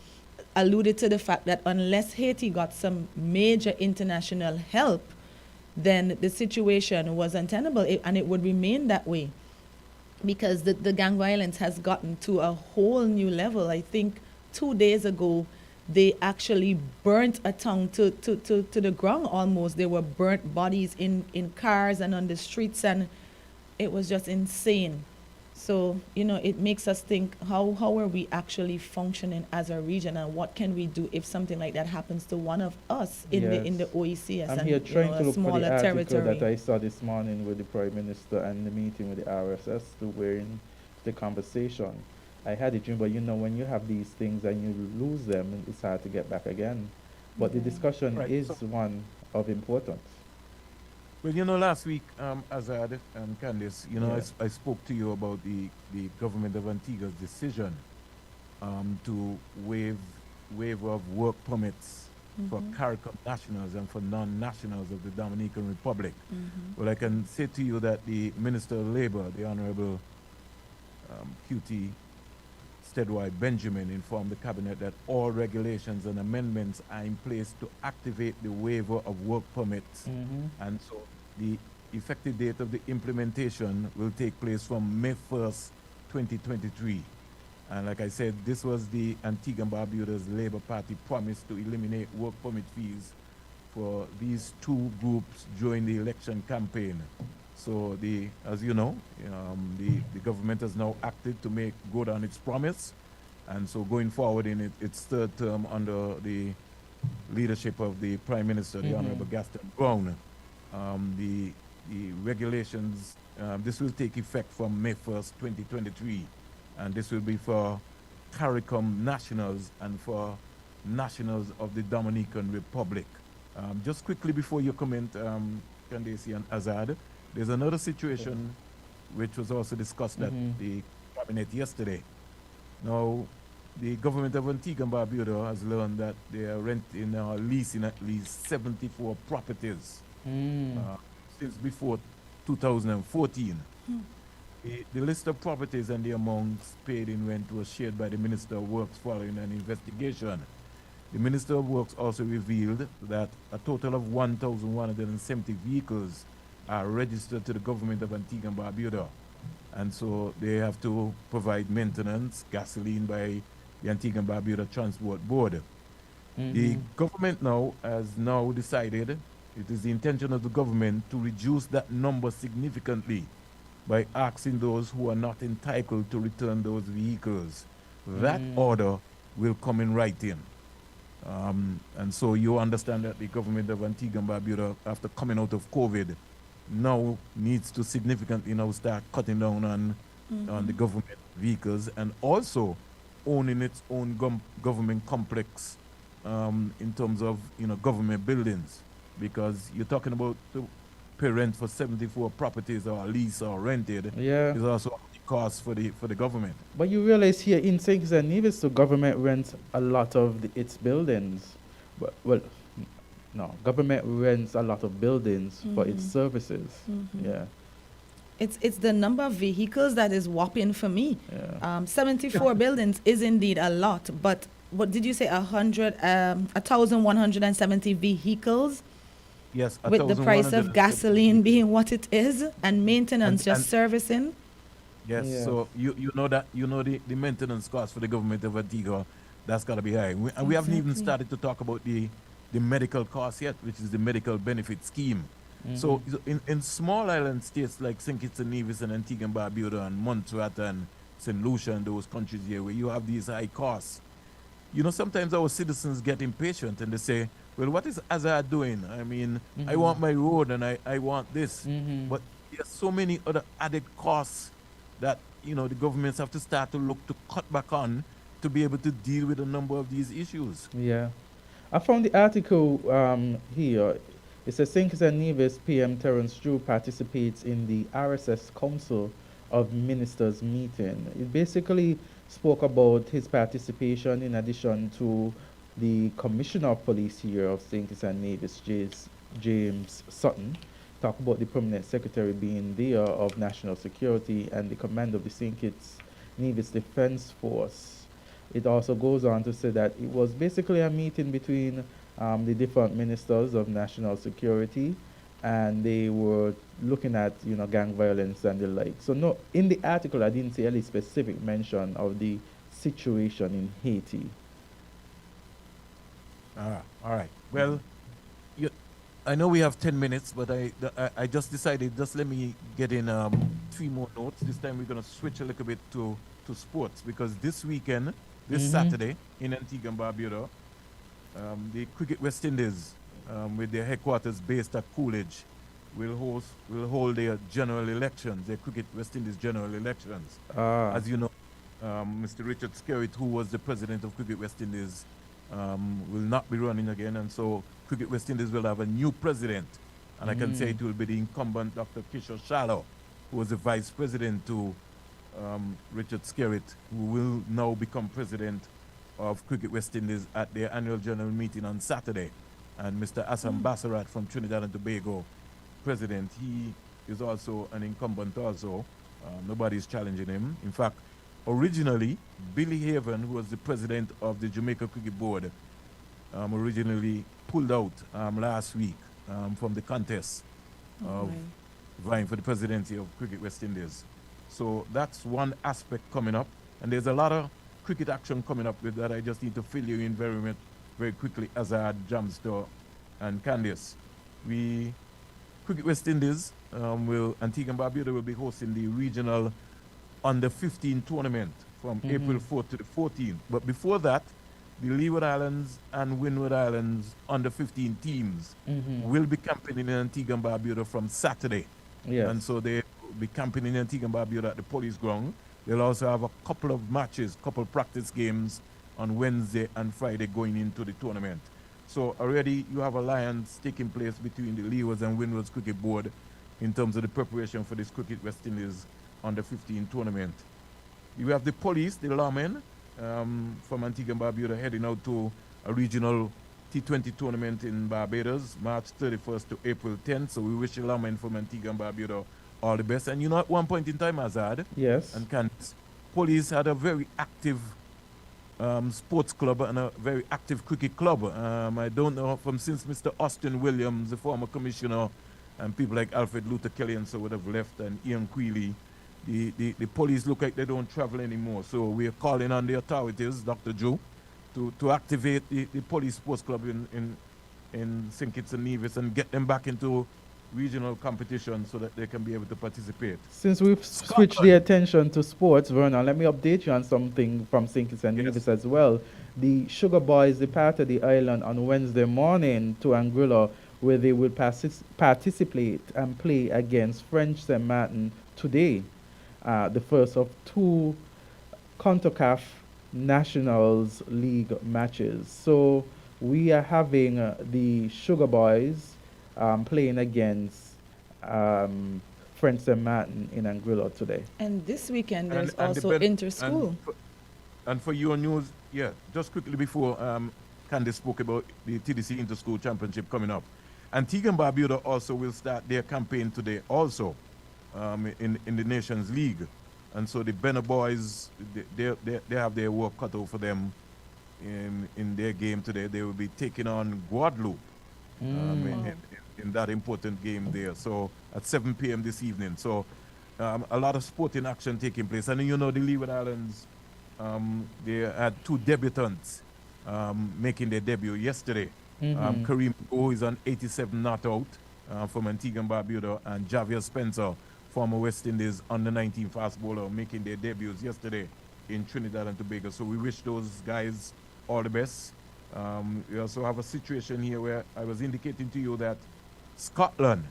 alluded to the fact that unless Haiti got some major international help, then the situation was untenable, and it would remain that way, because the gang violence has gotten to a whole new level. I think 2 days ago, they actually burnt a town to the ground almost. There were burnt bodies in cars and on the streets, and it was just insane. So, you know, it makes us think, how are we actually functioning as a region, and what can we do if something like that happens to one of us in the OECS? I'm and, here trying to look for the article territory that I saw this morning with the Prime Minister and the meeting with the RSS to where in the conversation. I had it, but you know, when you have these things and you lose them, it's hard to get back again. But the discussion is one of importance. Well, you know, last week, Azard and Candice, you know, I spoke to you about the government of Antigua's decision to waive of work permits for CARICOM nationals and for non-nationals of the Dominican Republic. Well, I can say to you that the Minister of Labor, the Honorable QT Stedway Benjamin, informed the Cabinet that all regulations and amendments are in place to activate the waiver of work permits. And so the effective date of the implementation will take place from May 1st, 2023. And like I said, this was the Antigua and Barbuda's Labour Party promise to eliminate work permit fees for these two groups during the election campaign. So as you know, the government has now acted to make good on its promise. And so going forward in its third term under the leadership of the Prime Minister, the Honorable Gaston Brown, the regulations, this will take effect from May 1st, 2023. and this will be for CARICOM nationals and for nationals of the Dominican Republic. Just quickly before you comment, Candisie and Azard, there's another situation which was also discussed at the cabinet yesterday. Now, the government of Antigua and Barbuda has learned that they are renting or leasing at least 74 properties since before 2014. The list of properties and the amounts paid in rent was shared by the Minister of Works following an investigation. The Minister of Works also revealed that a total of 1,170 vehicles are registered to the government of Antigua and Barbuda. And so they have to provide maintenance, gasoline by the Antigua and Barbuda Transport Board. The government now has decided it is the intention of the government to reduce that number significantly by asking those who are not entitled to return those vehicles. That order will come in writing. And so you understand that the government of Antigua and Barbuda, after coming out of COVID, now needs to significantly now start cutting down on the government vehicles and also owning its own government complex in terms of government buildings, because you're talking about to pay rent for 74 properties or lease or rented. Yeah. Is also the cost for the government. But you realize here in St. Kitts and Nevis, the government rents a lot of its buildings. No, government rents a lot of buildings for its services. Yeah. It's the number of vehicles that is whopping for me. Yeah. 74 buildings is indeed a lot, but what did you say? 1,170 vehicles? Yes, With the price of gasoline being what it is and maintenance And- just servicing. Yes, Yeah. so you know that the maintenance cost for the government of Antigua, that's got to be high. And we haven't even Exactly. started to talk about the medical cost yet, which is the medical benefit scheme. So in small island states like St. Kitts and Nevis and Antigua and Barbuda and Montserrat and St. Lucia and those countries here where you have these high costs, sometimes our citizens get impatient and they say, well, what is Azard doing? I mean, I want my road and I want this. But there's so many other added costs that, the governments have to start to look to cut back on to be able to deal with a number of these issues. Yeah. I found the article here. It says St. Kitts and Nevis PM Terence Drew participates in the RSS Council of Ministers meeting. It basically spoke about his participation in addition to the Commissioner of Police here of St. Kitts and Nevis, James Sutton. Talk about the Permanent Secretary being there of National Security and the command of the St. Kitts Nevis Defense Force. It also goes on to say that it was basically a meeting between the different ministers of national security, and they were looking at gang violence and the like. So no, in the article I didn't see any specific mention of the situation in Haiti. All right. Well, I know we have 10 minutes, but I just decided, just let me get in 3 more notes. This time we're going to switch a little bit to sports, because this weekend, this Saturday in Antigua and Barbuda, the Cricket West Indies, with their headquarters based at Coolidge, will hold their general elections, their Cricket West Indies general elections. As you know, Mr. Richard Skerritt, who was the president of Cricket West Indies, will not be running again, and so Cricket West Indies will have a new president. And I can say it will be the incumbent Dr. Kishore Shallow, who was the vice president to Richard Skerritt, who will now become president of Cricket West Indies at their annual general meeting on Saturday. And Mr. Assam Bassarat from Trinidad and Tobago, president, he is also an incumbent also. Nobody's challenging him. In fact, originally, Billy Haven, who was the president of the Jamaica Cricket Board, originally pulled out last week from the contest of vying for the presidency of Cricket West Indies. So that's one aspect coming up. And there's a lot of cricket action coming up with that. I just need to fill you in very quickly, Azard, Jamster, and Candisie. Cricket West Indies Antigua and Barbuda will be hosting the regional under 15 tournament from April 4th to the 14th. But before that, the Leeward Islands and Windward Islands under 15 teams will be camping in Antigua and Barbuda from Saturday. Yes. And so they will be camping in Antigua and Barbuda at the police ground They'll also have a couple of matches, couple practice games on Wednesday and Friday going into the tournament. So already you have alliance taking place between the Leewards and Windwards Cricket Board in terms of the preparation for this Cricket West Indies under 15 tournament. You have the police, the lawmen from Antigua and Barbuda heading out to a regional T20 tournament in Barbados, March 31st to April 10th. So we wish the lawmen from Antigua and Barbuda all the best. And at one point in time, Azard, Yes. and police had a very active sports club and a very active cricket club. I don't know since Mr. Austin Williams, the former commissioner, and people like Alfred Luther Kelly and so would have left, and Ian Quealy, the police look like they don't travel anymore. So we are calling on the authorities, Dr. Joe, to activate the police sports club in St. Kitts and Nevis and get them back into regional competition so that they can be able to participate. Since we've switched the attention to sports, Vernon, let me update you on something from St. Kitts and Nevis as well. The Sugar Boys departed the island on Wednesday morning to Anguilla, where they will participate and play against French St. Martin today, the first of two CONCACAF Nationals League matches. So we are having the Sugar Boys playing against French St. Martin in Anguilla today. And this weekend there's And also inter-school. And for your news, just quickly before Candice spoke about the TDC Inter-School Championship coming up. Antigua and Barbuda also will start their campaign today also in the Nations League. And so the Benner boys, they have their work cut out for them in their game today. They will be taking on Guadeloupe in that important game there. So at 7 p.m. this evening. So a lot of sporting action taking place. And you know the Leeward Islands, they had two debutants making their debut yesterday. Kareem, who is on 87 not out from Antigua and Barbuda, and Javier Spencer, former West Indies under 19 fast bowler, making their debuts yesterday in Trinidad and Tobago. So we wish those guys all the best. We also have a situation here where I was indicating to you that Scotland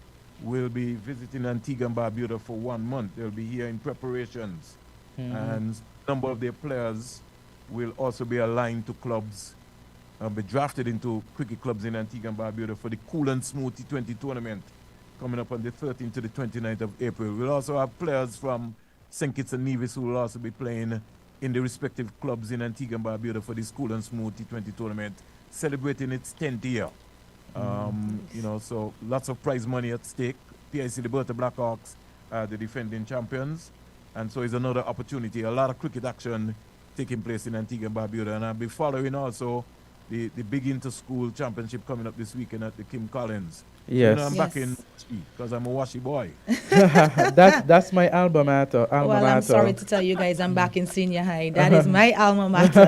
will be visiting Antigua and Barbuda for 1 month. They'll be here in preparations. And a number of their players will also be aligned to clubs, be drafted into cricket clubs in Antigua and Barbuda for the Cool and Smooth T20 tournament coming up on the 13th to the 29th of April. We'll also have players from St. Kitts and Nevis who will also be playing in the respective clubs in Antigua and Barbuda for the Cool and Smooth T20 tournament, celebrating its 10th year. You know, so lots of prize money at stake. PIC, the Bertha Blackhawks, the defending champions. And so it's another opportunity. A lot of cricket action taking place in Antigua and Barbuda. And I'll be following also the big inter-school championship coming up this weekend at the Kim Collins. Yes. You know, I'm back in because I'm a washy boy. That's my alma mater. Well, I'm sorry to tell you guys, I'm back in senior high. That is my alma mater.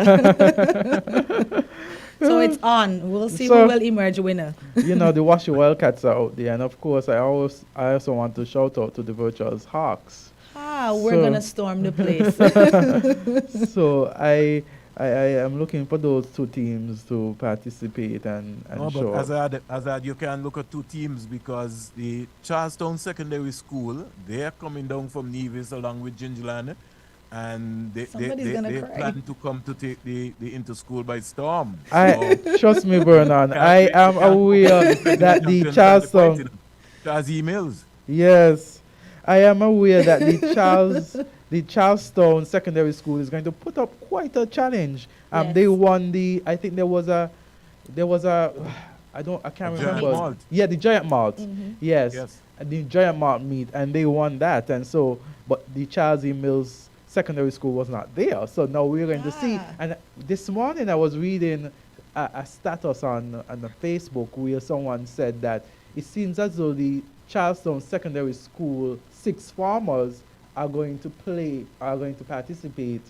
So it's on. We'll see who will emerge winner. You know, the Washy Wildcats are out there, and of course, I also want to shout out to the Virtuals Hawks. We're gonna storm the place. So I am looking for those two teams to participate and show. But Azard, you can look at two teams because the Charlestown Secondary School, they're coming down from Nevis along with Gingerland, and they plan to come to take the inter-school by storm. Trust me, Vernon, I am aware that the Charlestown... Charles emails. Yes, I am aware that the Charlestown Secondary School is going to put up quite a challenge. They won I think there was a, I can't remember. Giant Malt. Yeah, the Giant Malt. Yes. The Giant Malt meet, and they won that. And so, but the Charles E. Mills Secondary School was not there. So now we're going to see. And this morning I was reading a status on the Facebook where someone said that it seems as though the Charlestown Secondary School sixth formers are going to participate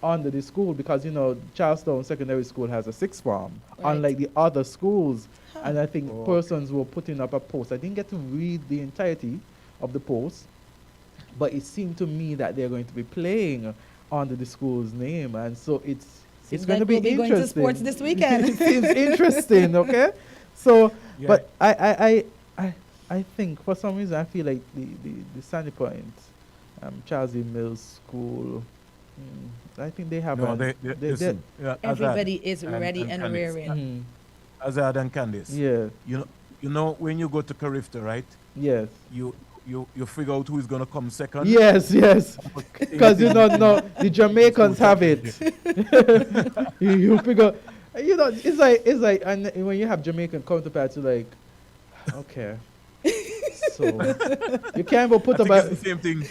under the school, because you know Charlestown Secondary School has a sixth form, unlike the other schools. And I think persons were putting up a post. I didn't get to read the entirety of the post, but it seemed to me that they're going to be playing under the school's name, and so it's going to be interesting. Going to sports this weekend. It seems interesting, okay? So, but I think for some reason I feel like the Sandy Point Charles E. Mills School. I think they have No, an, listen, Azad Everybody is ready and Candice. raring. Azad and Candice. Yeah. You know when you go to Carifta, right? Yes. You figure out who's gonna come second. Yes. Because you don't know the Jamaicans have it. you figure, it's like, and when you have Jamaican counterparts, you're like, okay. So you can't even put It's the same thing.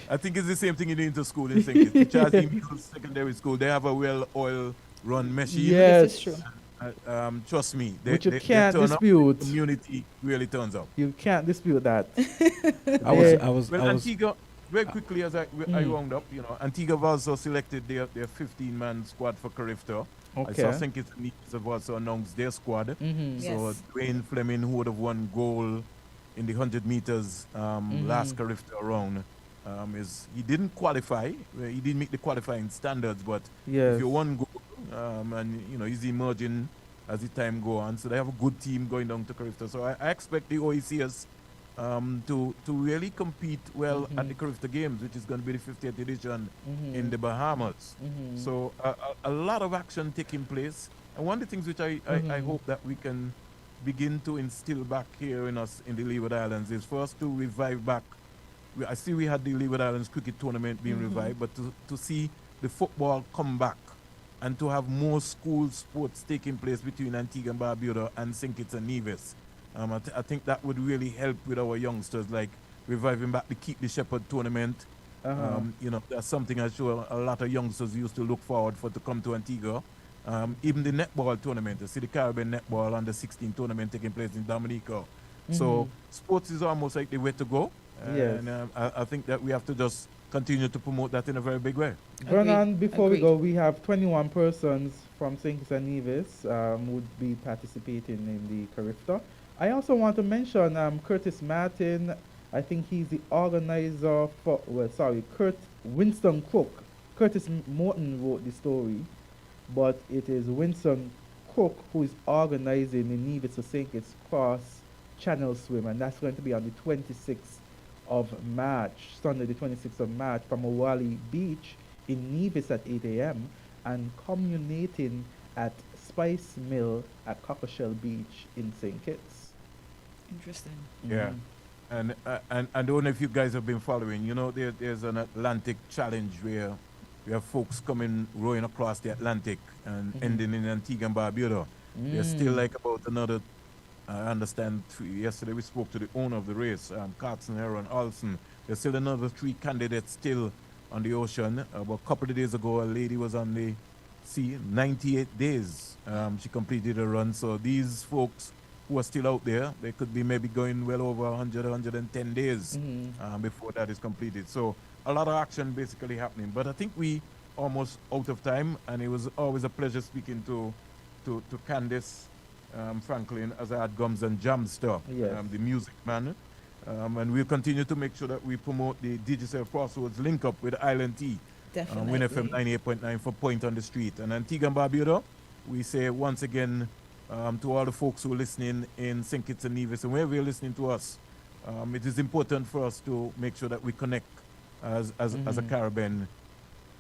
I think it's the same thing in the school in St. Kitts. The Charles E. Mills Secondary School, they have a well-oiled-run machine. Yes. This is true. Trust me, they, Which you they can't turn up, dispute. the community really turns up. You can't dispute that. I was Antigua, very quickly as I round up, Antigua have also selected their 15-man squad for Carifta. I saw St. Kitts have also announced their squad. So Yes. Dwayne Fleming, who would have won gold in the 100 meters last Carifta round, he didn't qualify. He didn't meet the qualifying standards, but Yes. if you won gold, and he's emerging as the time go on, so they have a good team going down to Carifta. So I expect the OECS to really compete well at the Carifta Games, which is going to be the 50th edition in the Bahamas. So a lot of action taking place. And one of the things which I hope that we can begin to instill back here in us in the Leeward Islands is for us to revive back. I see we had the Leeward Islands cricket tournament being revived, but to see the football come back and to have more school sports taking place between Antigua and Barbuda and St. Kitts and Nevis. I think that would really help with our youngsters, like reviving back the Keep the Shepherd tournament. That's something I'm sure a lot of youngsters used to look forward for to come to Antigua. Even the netball tournament, the City Caribbean netball under 16 tournament taking place in Dominica. So sports is almost like the way to go. Yes. And I think that we have to just continue to promote that in a very big way. Vernon, before we Agreed. go, we have 21 persons from St. Kitts and Nevis would be participating in the Carifta. I also want to mention Curtis Martin. I think he's the organizer for, Winston Cook. Curtis Morton wrote the story, but it is Winston Cook who is organizing the Nevis to St. Kitts Cross Channel Swim, and that's going to be on the 26th of March, Sunday the 26th of March, from Owali Beach in Nevis at 8 a.m. and culminating at Spice Mill at Cockleshell Beach in St. Kitts. Interesting. Yeah. And I don't know if you guys have been following, there's an Atlantic challenge where we have folks coming rowing across the Atlantic and ending in Antigua and Barbuda. There's still like about another, I understand, yesterday we spoke to the owner of the race, Carson Heron Olsen. There's still another 3 candidates still on the ocean. About a couple of days ago, a lady was on the sea, 98 days. She completed a run. So these folks who are still out there, they could be maybe going well over 100, 110 days before that is completed. So a lot of action basically happening. But I think we almost out of time, and it was always a pleasure speaking to Candice, Franklin, Azard, Gumbs, and Jamster, Yes. the music man. And we'll continue to make sure that we promote the Digicel Crossroads link up with Island T. Definitely. Win FM 98.9 for Point on the Street. And Antigua and Barbuda, we say once again to all the folks who are listening in St. Kitts and Nevis and wherever you're listening to us, it is important for us to make sure that we connect as a Caribbean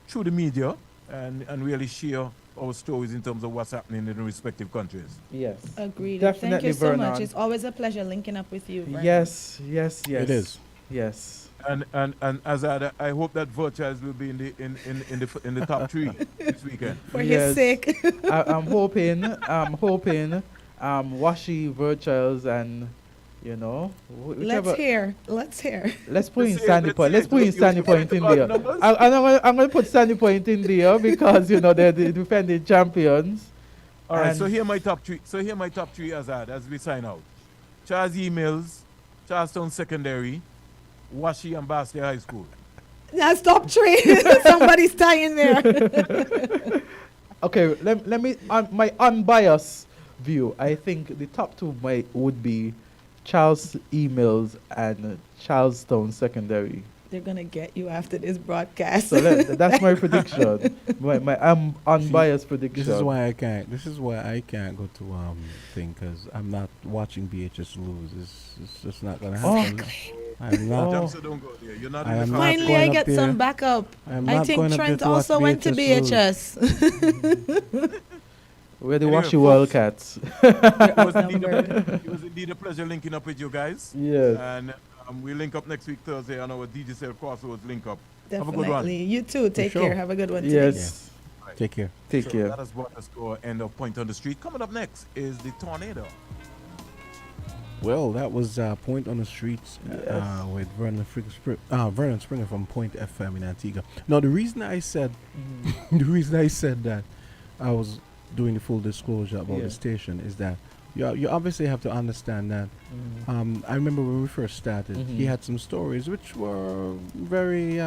through the media and really share our stories in terms of what's happening in the respective countries. Yes. Agreed. Definitely, Thank you so much. Vernon. It's always a pleasure linking up with you. Vernon. Yes. It is. Yes. And Azad, I hope that Virtuals will be in the top 3 this weekend. For Yes. his sake. I'm hoping, Washi, Virtuals, and whichever. Let's hear. Let's put in Let's Sandy hear, Point. let's Let's put in hear. Sandy You Point in got there. numbers? I'm going to put Sandy Point in there because they're the defending champions. All right, And- so here my top 3. So here my top 3 Azad as we sign out. Charles Emails, Charlestown Secondary, Washi and Bastia High School. Now stop trade. Somebody's tying there. Okay, let me my unbiased view. I think the top 2 would be Charles Emails and Charlestown Secondary. They're gonna get you after this broadcast. So that's my prediction. My unbiased prediction. This is why I can't. This is why I can't go to thing because I'm not watching BHS lose. It's just not gonna happen. I'm not. Jamsa, don't go there. You're not I in am the not car. Finally, going I up get there. some backup. I'm I not think going up there Trent to watch also went to Beatrice lose. BHS. We're the Anyway, Washy Wildcats. It was, Outnumbered. it was indeed a pleasure linking up with you guys. Yes. And we link up next week Thursday on our DGCL Crossroads link up. Have a good one. Definitely. You too. Take sure. care. Have a good one today. Yes. Take care. Take care. That has brought us to our end of Point on the Street. Coming up next is the tornado. Well, that was Point on the Streets with Vernon Springer from Point FM in Antigua. Now, the reason I said that I was doing the full disclosure about the station is that you obviously have to understand that. I remember when we first started, he had some stories which were very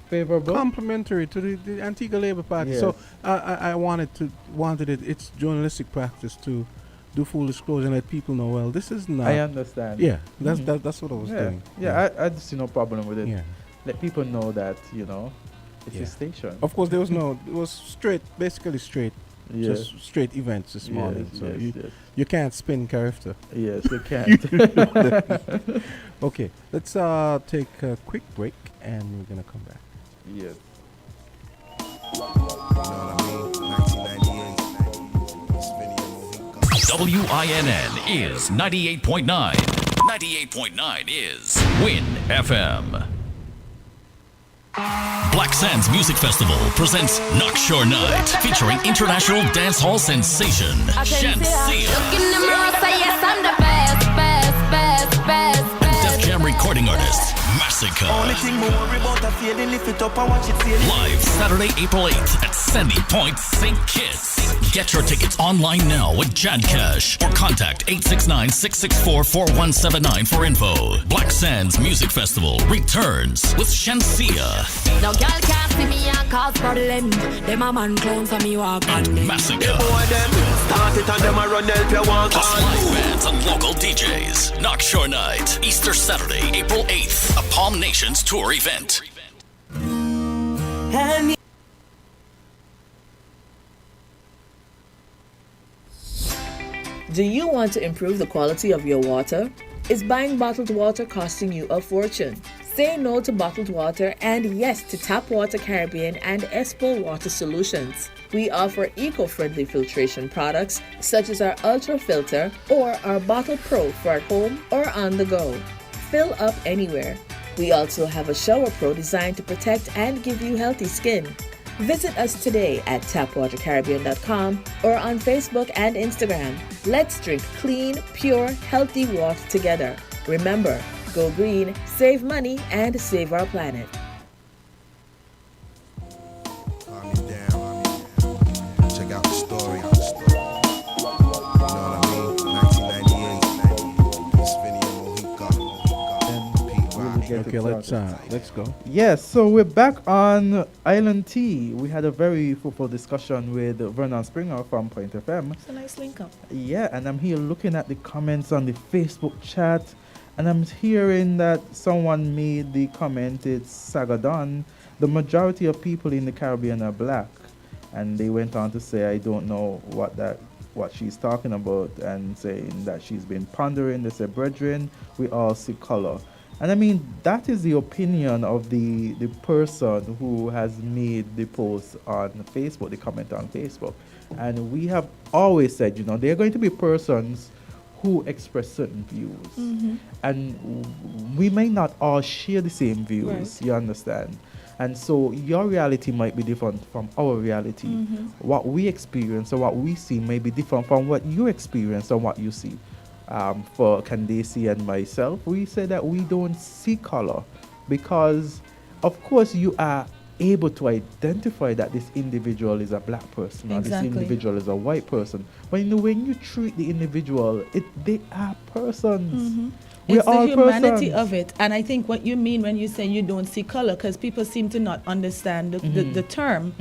Favorable. complimentary to the Antigua Labour Party. Yes. So I wanted it. It's journalistic practice to do full disclosure and let people know. Well, this is not. I understand. Yeah, that's what I was doing. Yeah, I see no problem with it. Yeah. Let people know that, it's Yeah. a station. Of course, it was basically straight, just straight events this morning. So you can't spin character. Yes, you can't. Okay, let's take a quick break and we're gonna come back. Yes. WINN is 98.9. 98.9 is Win FM. Black Sands Music Festival presents Knockshore Night, featuring international dancehall sensation Candisie. Def Jam recording artist Massacre. Live Saturday, April 8th at Sandy Point, St. Kitts. Get your tickets online now with Jad Cash or contact 869-664-4179 for info. Black Sands Music Festival returns with Shansia. No girl can't see me and cause problem. Them a man clown for me walk on them. Massacre. Start it and them a run help you walk Plus on. live bands and local DJs. Knockshore Night, Easter Saturday, April 8th. A Palm Nations tour event. Do you want to improve the quality of your water? Is buying bottled water costing you a fortune? Say no to bottled water and yes to Tap Water Caribbean and Espo Water Solutions. We offer eco-friendly filtration products such as our Ultra Filter or our Bottle Pro for at home or on the go. Fill up anywhere. We also have a Shower Pro designed to protect and give you healthy skin. Visit us today at tapwatercaribbean.com or on Facebook and Instagram. Let's drink clean, pure, healthy water together. Remember, go green, save money, and save our planet. Check out the story. You know what I mean? 1998. This Vinny and Okay, let's go. Yes, so we're back on Island T. We had a very fruitful discussion with Vernon Springer from Point FM. It's a nice link up. Yeah, and I'm here looking at the comments on the Facebook chat, and I'm hearing that someone made the comment, it's Sagadon, the majority of people in the Caribbean are black. And they went on to say, I don't know what she's talking about, and saying that she's been pondering. They said, brethren, we all see color. And I mean, that is the opinion of the person who has made the post on Facebook, the comment on Facebook. And we have always said, there are going to be persons who express certain views. And we may not all share the same views, Right. you understand? And so your reality might be different from our reality. What we experience or what we see may be different from what you experience or what you see. For Candisie and myself, we say that we don't see color because, of course, you are able to identify that this individual is a black person or this Exactly. individual is a white person. But when you treat the individual, they are persons. We're It's the all humanity persons. of it. And I think what you mean when you say you don't see color, because people seem to not understand the term,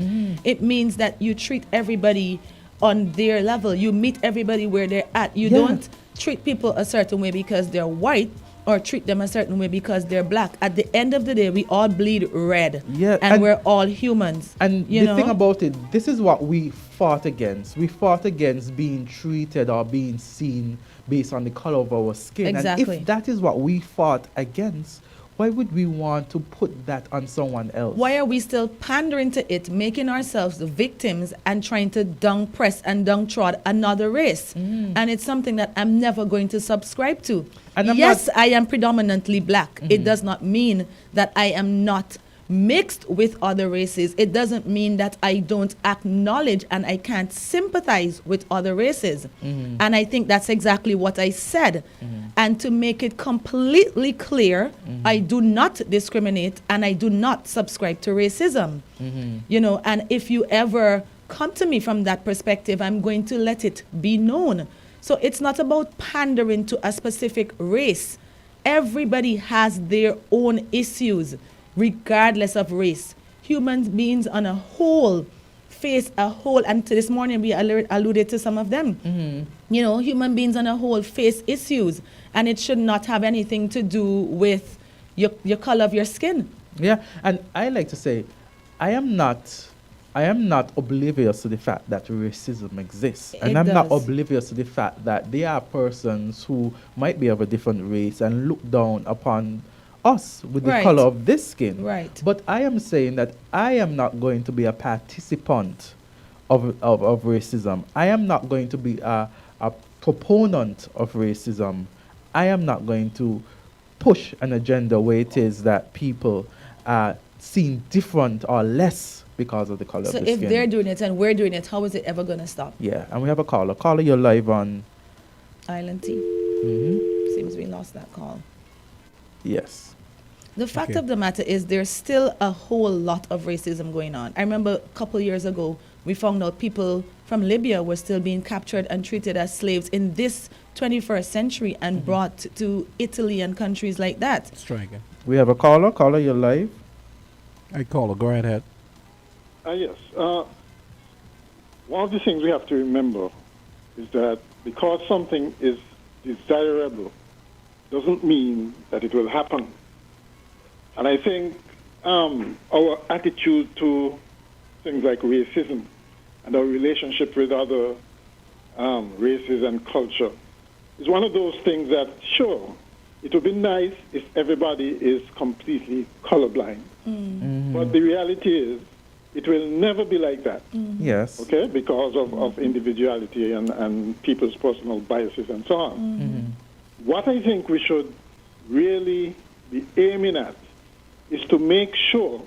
it means that you treat everybody on their level. You meet everybody where they're at. You don't treat people a certain way because they're white or treat them a certain way because they're black. At the end of the day, we all bleed red. Yeah, and we're all humans. And you the know? thing about it, this is what we fought against. We fought against being treated or being seen based on the color of our skin. And Exactly. if that is what we fought against, why would we want to put that on someone else? Why are we still pandering to it, making ourselves the victims and trying to press and trod another race? And it's something that I'm never going to subscribe to. And yes, I am predominantly black. It does not mean that I am not mixed with other races. It doesn't mean that I don't acknowledge and I can't sympathize with other races. And I think that's exactly what I said. And to make it completely clear, I do not discriminate and I do not subscribe to racism. You know, and if you ever come to me from that perspective, I'm going to let it be known. So it's not about pandering to a specific race. Everybody has their own issues, regardless of race. Human beings on a whole face a whole, and to this morning we alluded to some of them. You know, human beings on a whole face issues, and it should not have anything to do with your color of your skin. Yeah, and I like to say, I am not oblivious to the fact that racism exists. And I'm not oblivious to the fact that there are persons who might be of a different race and look down upon us with the color of this skin. Right. But I am saying that I am not going to be a participant of racism. I am not going to be a proponent of racism. I am not going to push an agenda where it is that people are seen different or less because of the color of the skin. So if they're doing it and we're doing it, how is it ever going to stop? Yeah, and we have a caller. Caller, you're live on Island T. Seems we lost that call. Yes. The fact of the matter is there's still a whole lot of racism going on. I remember a couple years ago, we found out people from Libya were still being captured and treated as slaves in this 21st century and brought to Italy and countries like that. Let's try again. We have a caller. Caller, you're live. Hey, caller, go right ahead. Yes. One of the things we have to remember is that because something is desirable doesn't mean that it will happen. And I think our attitude to things like racism and our relationship with other races and culture is one of those things that, sure, it would be nice if everybody is completely colorblind. But the reality is, it will never be like that. Yes. Okay? Because of individuality and people's personal biases and so on. What I think we should really be aiming at is to make sure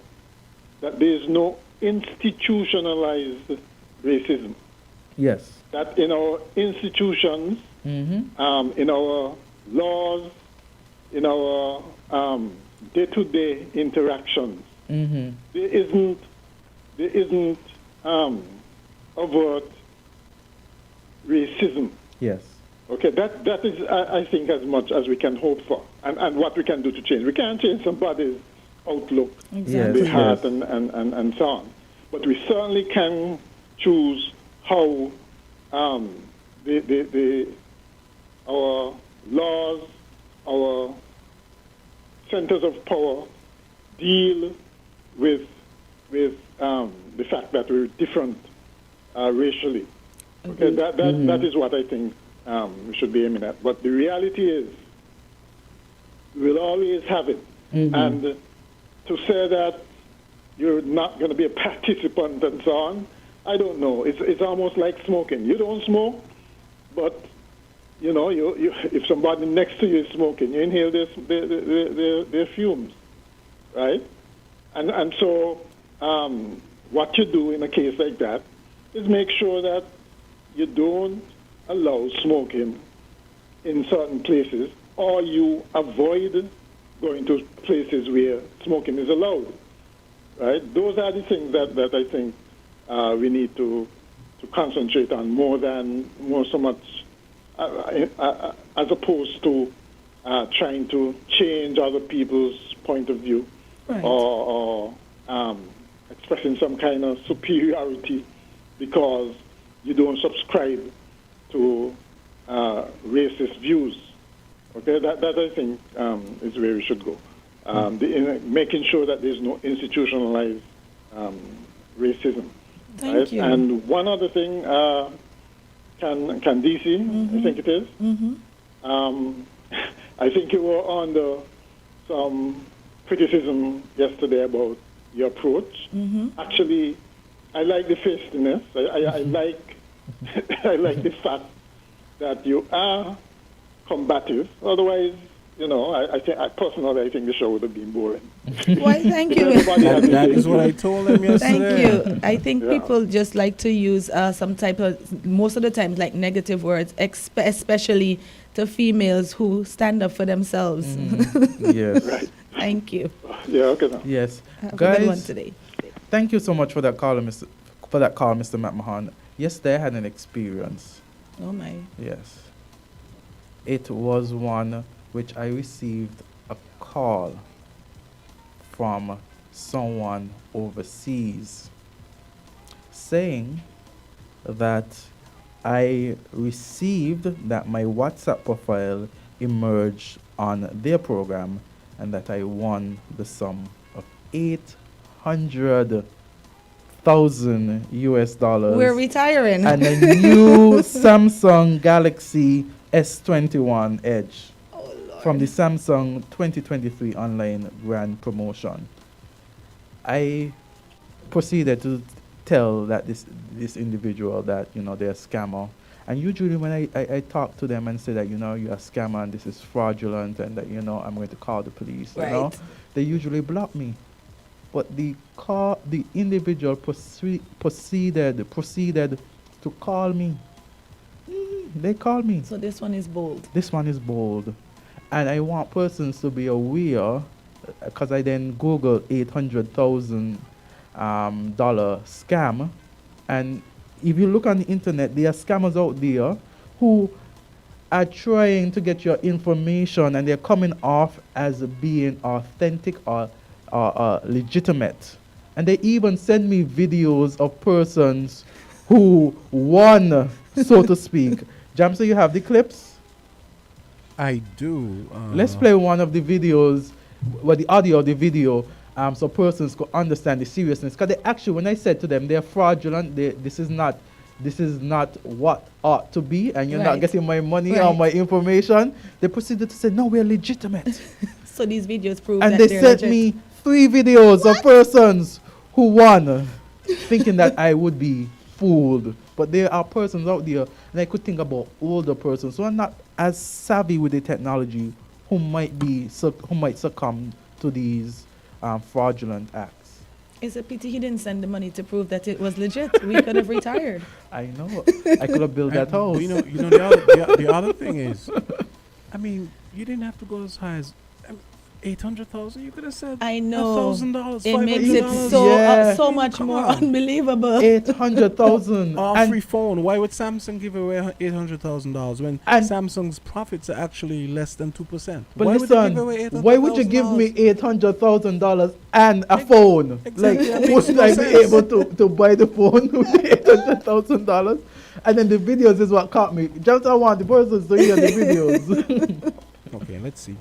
that there is no institutionalized racism. Yes. That in our institutions, in our laws, in our day-to-day interactions, there isn't overt racism. Yes. Okay, that is, I think, as much as we can hope for, and what we can do to change. We can't change somebody's outlook, the heart, and so on. But we certainly can choose how our laws, our centers of power deal with the fact that we're different racially. Okay, that is what I think we should be aiming at. But the reality is, we'll always have it. And to say that you're not going to be a participant and so on, I don't know. It's almost like smoking. You don't smoke, but you know, if somebody next to you is smoking, you inhale their fumes, right? And so what you do in a case like that is make sure that you don't allow smoking in certain places, or you avoid going to places where smoking is allowed, right? Those are the things that I think we need to concentrate on more so much as opposed to trying to change other people's point of view, or expressing some kind of superiority because you don't subscribe to racist views. Okay, that I think is where we should go. Making sure that there's no institutionalized racism. Thank you. And one other thing, Candisie, I think it is, I think you were under some criticism yesterday about your approach. Actually, I like the feistiness. I like I like the fact that you are combative. Otherwise, I think the show would have been boring. Why, thank you. That is what I told them yesterday. Thank you. I think people just like to use some type of, most of the times, like negative words, especially to females who stand up for themselves. Yes. Right. Thank you. Yeah, okay. Now. Yes. Have a Guys, good one today. thank you so much for that call, Mr. Matt Mahan. Yesterday I had an experience. Oh my. Yes. It was one which I received a call from someone overseas saying that I received that my WhatsApp profile emerged on their program and that I won the sum of $800,000 US. We're retiring. And a new Samsung Galaxy S21 Edge from the Samsung 2023 online grand promotion. I proceeded to tell that this individual that they're a scammer, and usually when I talk to them and say that you're a scammer and this is fraudulent and that I'm going to call the police, Right. they usually block me. But the individual proceeded to call me. They called me. So this one is bold. This one is bold. And I want persons to be aware, because I then Googled $800,000 scam. And if you look on the internet, there are scammers out there who are trying to get your information and they're coming off as being authentic or legitimate. And they even send me videos of persons who won, so to speak. Jam, so you have the clips? I do. Let's play one of the videos, the audio of the video, so persons could understand the seriousness. Because they actually, when I said to them, they're fraudulent. This is not what ought to be, and you're not getting my money or my information. They proceeded to say, no, we're legitimate. So these videos prove and that they they're sent legit. me 3 videos of persons who won, thinking that I would be fooled. But there are persons out there, and I could think about older persons who are not as savvy with the technology, who might succumb to these fraudulent acts. It's a pity he didn't send the money to prove that it was legit. We could have retired. I know. I could have built that house. The other thing is, I mean, you didn't have to go as high as 800,000. You could have said I know. $1,000. It makes it $500. so much more unbelievable. 800,000 off free phone. Why would Samsung give away $800,000 when Samsung's profits are actually less than 2%? But why listen, would they give away $800,000? why would you give me $800,000 and a phone? Exactly. Like, wouldn't I be able to buy the phone with $800,000? And then the videos is what caught me. Just I want the persons to hear the videos. Okay, let's see.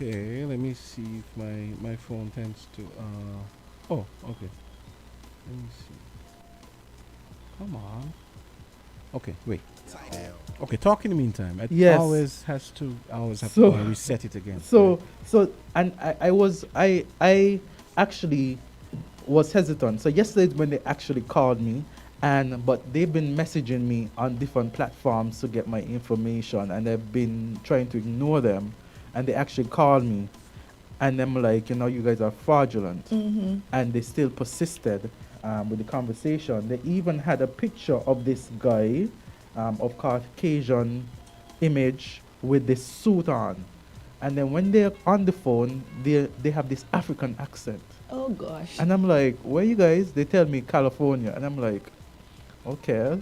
Okay, let me see if my phone tends to oh, okay. Let me see. Come on. Okay, wait. Okay, talk in the meantime. I always have to reset it again. And I actually was hesitant. So yesterday when they actually called me, but they've been messaging me on different platforms to get my information, and I've been trying to ignore them. And they actually called me, and I'm like, you guys are fraudulent. Mm-hmm. And they still persisted with the conversation. They even had a picture of this guy, of Caucasian image with this suit on. And then when they're on the phone, they have this African accent. Oh gosh. And I'm like, where you guys? They tell me California. And I'm like, okay.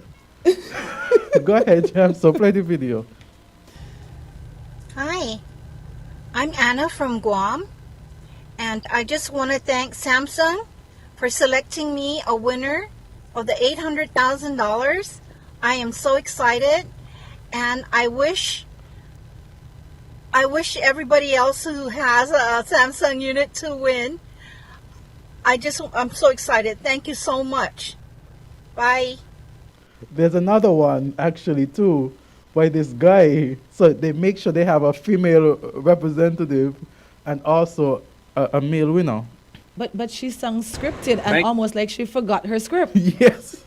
Go ahead, Jam. So play the video. Hi. I'm Anna from Guam, and I just want to thank Samsung for selecting me a winner of the $800,000. I am so excited, and I wish everybody else who has a Samsung unit to win. I'm so excited. Thank you so much. Bye. There's another one actually too, by this guy. So they make sure they have a female representative and also a male winner. But she sung scripted and almost like she forgot her script. Yes.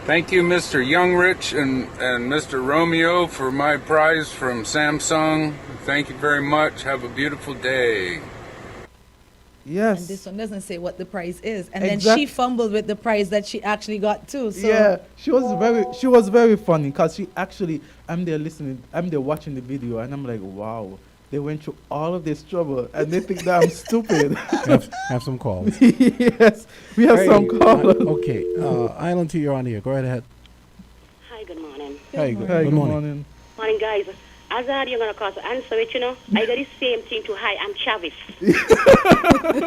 Thank you, Mr. Youngrich and Mr. Romeo, for my prize from Samsung. Thank you very much. Have a beautiful day. Yes. And this one doesn't say what the prize is. And then she fumbled with the prize that she actually got too. So yeah, she was very funny because she actually, I'm there watching the video and I'm like, wow, they went through all of this trouble and they think that I'm stupid. have some calls. Yes, we have some calls. Okay, Island 2, you're on here. Go right ahead. Hi, good morning. Good morning. Morning, guys. Azard, you're going to cause answer it, you know. I got the same thing to hi, I'm Chavis.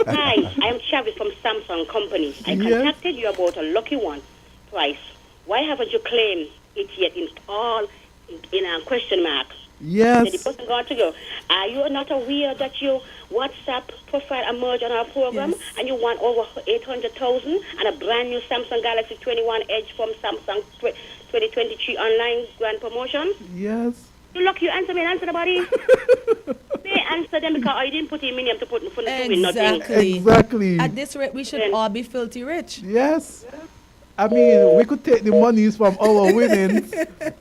Hi, I'm Chavis from Samsung Company. I contacted you about a lucky one twice. Why haven't you claimed it yet in a question mark? Yes. The person got to go. Are you not aware that your WhatsApp profile emerged on our program and you want over 800,000 and a brand new Samsung Galaxy 21 Edge from Samsung 2023 online grand promotion? Yes. You lucky you answer me and answer the body. They answer them because I didn't put in minimum to put in front of nothing. Exactly. At this rate, we should all be filthy rich. Yes. I mean, we could take the monies from our winnings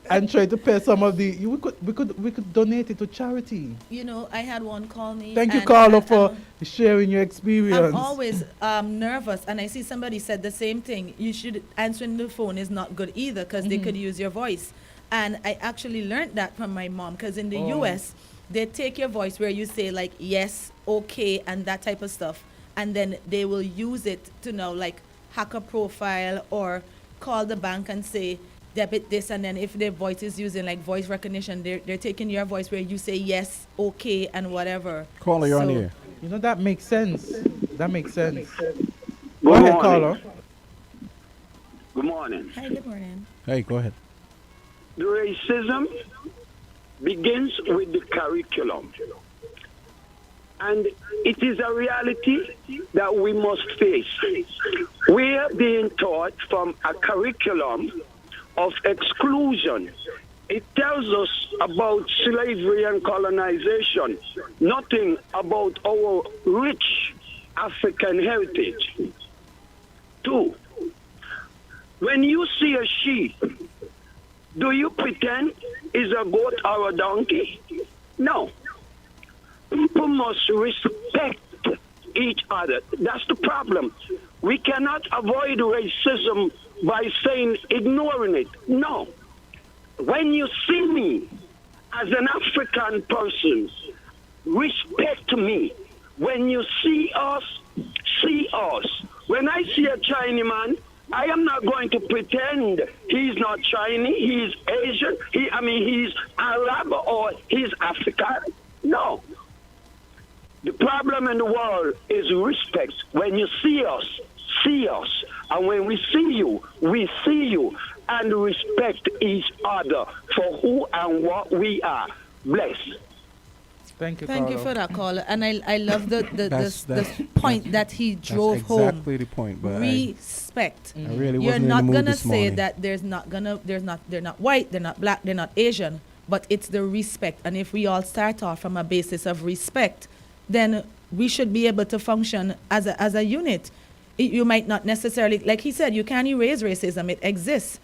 and try to pay some of the. We could donate it to charity. You know, I had one call me. Thank you, Carla, for sharing your experience. I'm always nervous, and I see somebody said the same thing. You should answering the phone is not good either because they could use your voice. And I actually learned that from my mom because in the U.S. they take your voice where you say like yes, okay, and that type of stuff, and then they will use it to know like hack a profile or call the bank and say debit this, and then if their voice is using like voice recognition, they're taking your voice where you say yes, okay, and whatever. Caller, you're on here. You know, that makes sense. That makes sense. Go ahead, caller. Good morning. Hi, good morning. Hey, go ahead. The racism begins with the curriculum. And it is a reality that we must face. We are being taught from a curriculum of exclusion. It tells us about slavery and colonization, nothing about our rich African heritage. 2, when you see a sheep, do you pretend it's a goat or a donkey? No. People must respect each other. That's the problem. We cannot avoid racism by saying ignoring it. No. When you see me as an African person, respect me. When you see us, see us. When I see a Chinese man, I am not going to pretend he's not Chinese, he's Asian, he's Arab or he's African. No. The problem in the world is respect. When you see us, see us. And when we see you, and respect each other for who and what we are. Bless. Thank you, Thank you for that call. And I love the point that he drove home. That's exactly the point. But respect. I really You're wasn't in not the mood gonna this say morning. that they're not white, they're not black, they're not Asian, but it's the respect. And if we all start off from a basis of respect, then we should be able to function as a unit. You might not necessarily, like he said, you can't erase racism, it exists.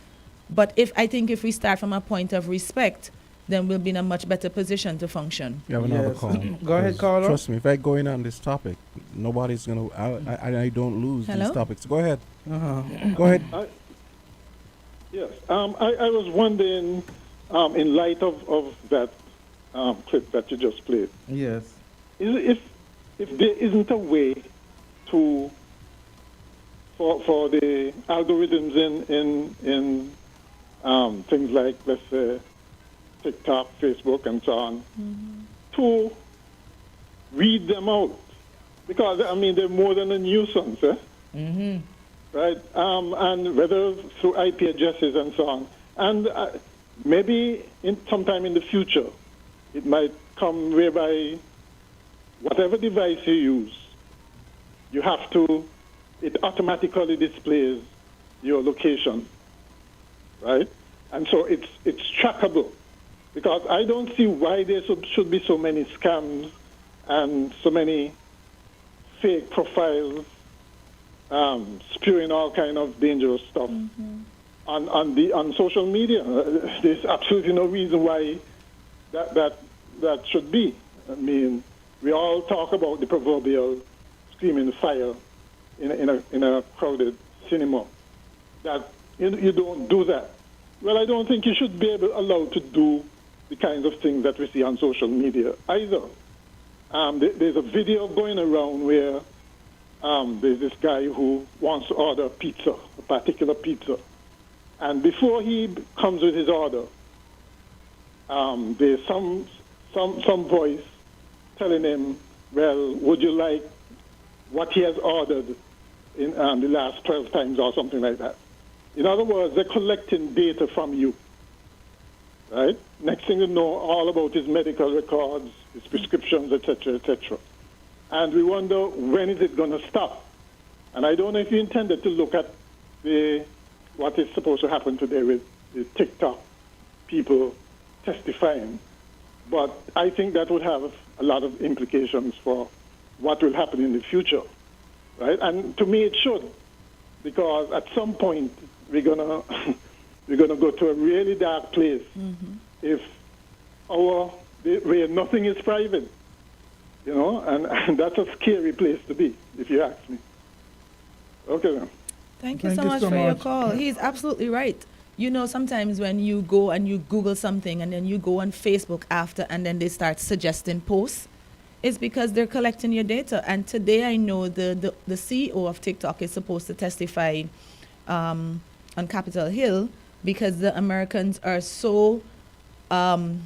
But I think if we start from a point of respect, then we'll be in a much better position to function. You have another call. Go ahead, caller. Trust me, if I go in on this topic, nobody's going to, I don't lose these topics. Go ahead. Go ahead. Yes. I was wondering, in light of that clip that you just played. Yes. If there isn't a way to for the algorithms in things like, let's say, TikTok, Facebook, and so on, to weed them out, because they're more than a nuisance, right? And whether through IP addresses and so on, and maybe sometime in the future, it might come whereby whatever device you use, you have to, it automatically displays your location, right? And so it's trackable, because I don't see why there should be so many scams and so many fake profiles spewing all kind of dangerous stuff on social media. There's absolutely no reason why that should be. I mean, we all talk about the proverbial screaming fire in a crowded cinema. That you don't do that. Well, I don't think you should be allowed to do the kinds of things that we see on social media either. There's a video going around where there's this guy who wants to order pizza, a particular pizza. And before he comes with his order, there's some voice telling him, well, would you like what he has ordered in the last 12 times or something like that. In other words, they're collecting data from you, right? Next thing you know, all about his medical records, his prescriptions, etc., etc. And we wonder, when is it going to stop? And I don't know if you intended to look at what is supposed to happen today with the TikTok people testifying, but I think that would have a lot of implications for what will happen in the future, right? And to me, it should, because at some point we're gonna go to a really dark place if where nothing is private, you know, and that's a scary place to be, if you ask me. Okay, then. Thank you so much for your call. He's absolutely right. You know, sometimes when you go and you Google something and then you go on Facebook after and then they start suggesting posts, it's because they're collecting your data. And today I know the CEO of TikTok is supposed to testify on Capitol Hill because the Americans are so, I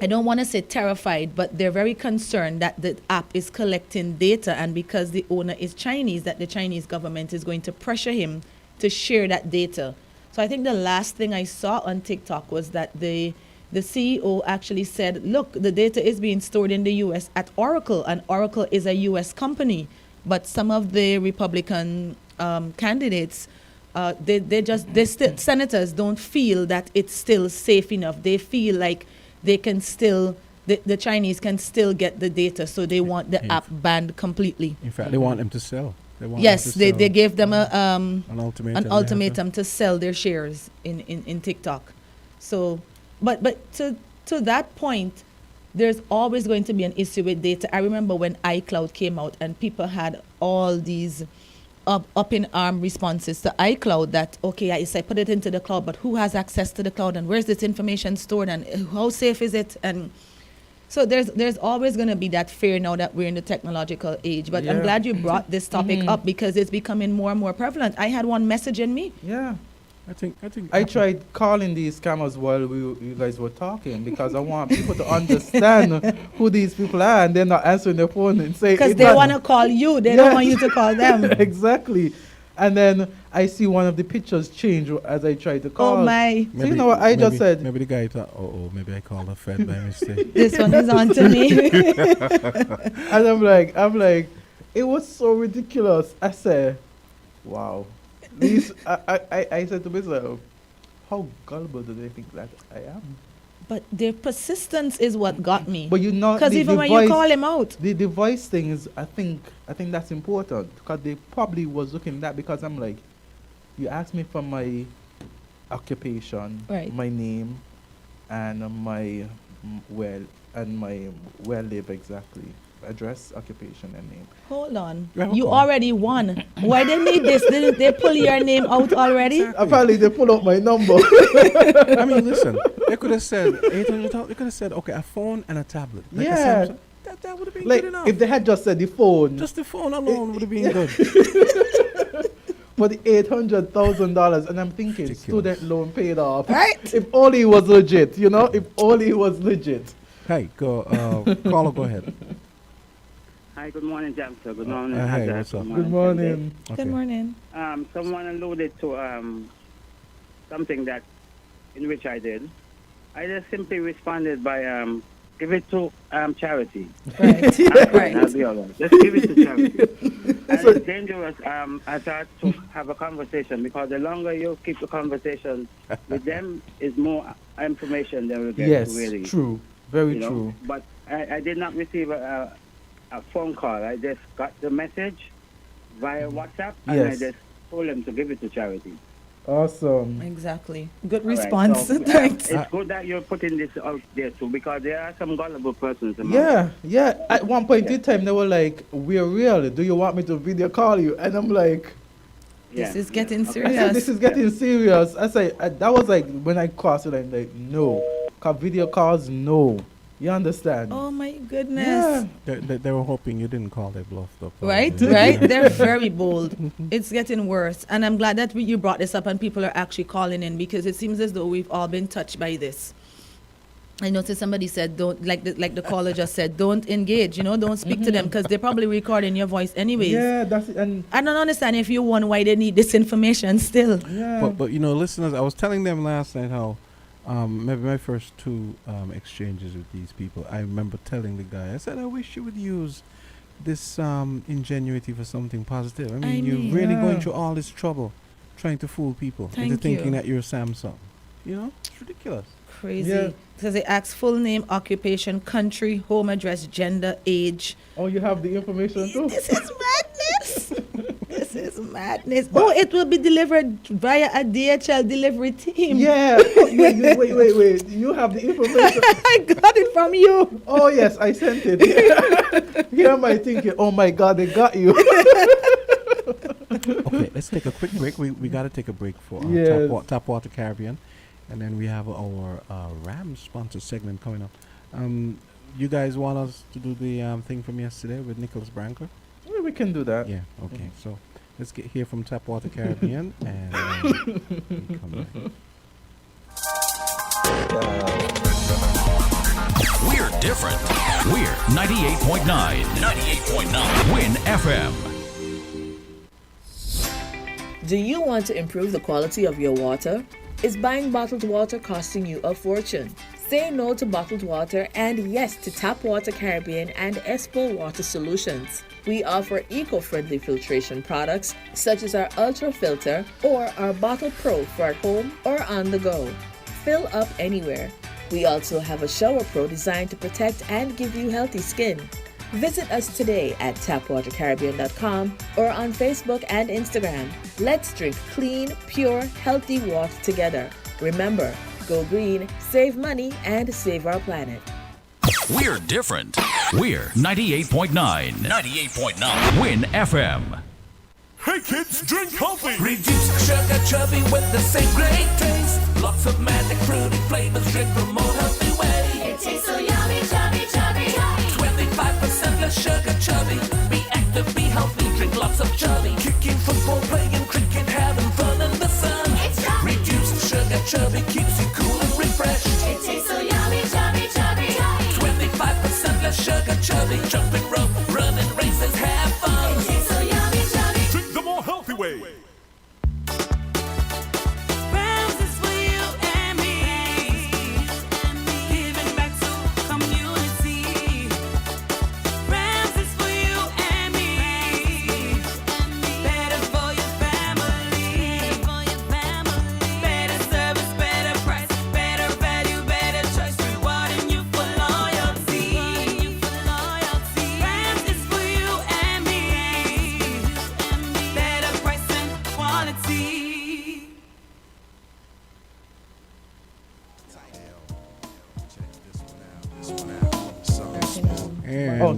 don't want to say terrified, but they're very concerned that the app is collecting data, and because the owner is Chinese, that the Chinese government is going to pressure him to share that data. So I think the last thing I saw on TikTok was that the CEO actually said, look, the data is being stored in the U.S. at Oracle, and Oracle is a U.S. company. But some of the Republican candidates, senators don't feel that it's still safe enough. They feel like they can still, the Chinese can still get the data, so they want the app banned completely. In fact, they want them to sell. They gave them an ultimatum to sell their shares in TikTok. So, but to that point, there's always going to be an issue with data. I remember when iCloud came out and people had all these up in arm responses to iCloud that, okay, I put it into the cloud, but who has access to the cloud and where's this information stored and how safe is it? And so there's always going to be that fear now that we're in the technological age. But I'm glad you brought this topic up because it's becoming more and more prevalent. I had one message in me. Yeah. I think I tried calling these scammers while you guys were talking because I want people to understand who these people are, and they're not answering their phone and say because they want to call you. They don't want you to call them. Exactly. And then I see one of the pictures change as I try to call. Oh my! So you know what I just said? Maybe the guy thought, maybe I called a Fed by mistake. This one is on to me. And I'm like, it was so ridiculous. I said, wow. I said to myself, how gullible do they think that I am? But their persistence is what got me. But you know, because even when you call him out, the voice thing is, I think that's important because they probably was looking at that because I'm like, you asked me for my occupation, right, my name, and my where live exactly. Address, occupation, and name. Hold on. You already won. Why they need this? Didn't they pull your name out already? Apparently they pull out my number. I mean, listen, they could have said 800,000. They could have said, okay, a phone and a tablet. Like yeah. That would have been like good enough. If they had just said the phone. Just the phone alone would have been good. For the $800,000, and I'm thinking, student loan paid off. Right? If only it was legit, you know? If only it was legit. Hey, go, caller, go ahead. Hi, good morning, Jamster. Good morning. Hey, what's up? Good morning. Okay. Good morning. Someone alluded to something that in which I did. I just simply responded by give it to charity. Right. Right. I'll be all right. Just give it to charity. it's dangerous, I thought, to have a conversation, because the longer you keep the conversation with them, is more information they will get. Yes, really. true. Very You know? true. But I did not receive a phone call. I just got the message via WhatsApp, and I Yes. just told them to give it to charity. Awesome. Exactly. Good All right, response. so, Thanks. it's good that you're putting this out there too, because there are some gullible persons among Yeah. At one point in time, they were like, "We're real. Do you want me to video call you?" And I'm like, This is getting I serious. said, "This is getting serious." I said, that was like when I crossed it. I'm like, "No, video calls, no." You understand? Oh my goodness. They were hoping you didn't call. They bluffed up. Right, right. They're very bold. It's getting worse, and I'm glad that you brought this up and people are actually calling in, because it seems as though we've all been touched by this. I noticed somebody said, "Don't," like the caller just said, "Don't engage." Don't speak to them, because they're probably recording your voice anyways. Yeah, that's it. And I don't understand if you wonder why they need this information still. Yeah. But listeners, I was telling them last night how maybe my first two exchanges with these people, I remember telling the guy, I said, I wish you would use this ingenuity for something positive. I mean, you're really going through all this trouble trying to fool people into thinking that you're Samsung. It's ridiculous. Crazy. Yeah. Because they ask full name, occupation, country, home address, gender, age. Oh, you have the information too? This is madness. This is madness. Oh, it will be delivered via a DHL delivery team. Yeah. Wait. You have the information. I got it from you. Oh, yes, I sent it. Here am I thinking, oh my God, they got you. Okay, let's take a quick break. We got to take a break for Tap Water Caribbean. And then we have our Rams sponsor segment coming up. You guys want us to do the thing from yesterday with Nicholas Branker? Yeah, we can do that. Yeah, okay. So let's hear from Tap Water Caribbean and we come back. We're different. We're 98.9. 98.9. Win FM. Do you want to improve the quality of your water? Is buying bottled water costing you a fortune? Say no to bottled water and yes to Tap Water Caribbean and Espo Water Solutions. We offer eco-friendly filtration products such as our Ultra Filter or our Bottle Pro for at home or on the go. Fill up anywhere. We also have a Shower Pro designed to protect and give you healthy skin. Visit us today at tapwatercaribbean.com or on Facebook and Instagram. Let's drink clean, pure, healthy water together. Remember, go green, save money, and save our planet. We're different. We're 98.9. 98.9. Win FM. Hey kids, drink healthy! Reduce sugar chubby with the same great taste. Lots of magic fruity flavors, drink the more healthy way. It tastes so yummy, chubby, chubby, chubby. 25% less sugar chubby. Be active, be healthy, drink lots of chubby. Kicking football, playing cricket, having fun in the sun. It's chubby. Reduced sugar chubby keeps you cool and refreshed. It tastes so yummy, chubby, chubby, chubby. 25% less sugar chubby. Jumping rope, running races, have fun. It tastes so yummy, chubby. Drink the more healthy way.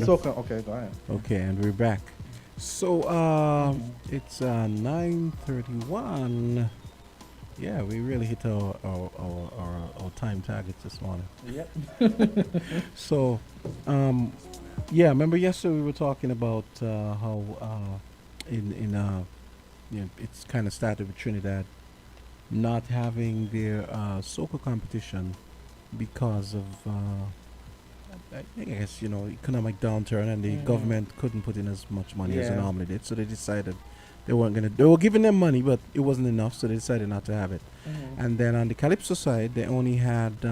Okay, go ahead. Okay, and we're back. So it's 9:31. Yeah, we really hit our time targets this morning. Yep. So, yeah, remember yesterday we were talking about how it's kind of started with Trinidad not having their soccer competition because of I guess economic downturn, and the government couldn't put in as much money as they normally did, so they decided they weren't gonna. They were giving them money, but it wasn't enough, so they decided not to have it. And then on the Calypso side, they only had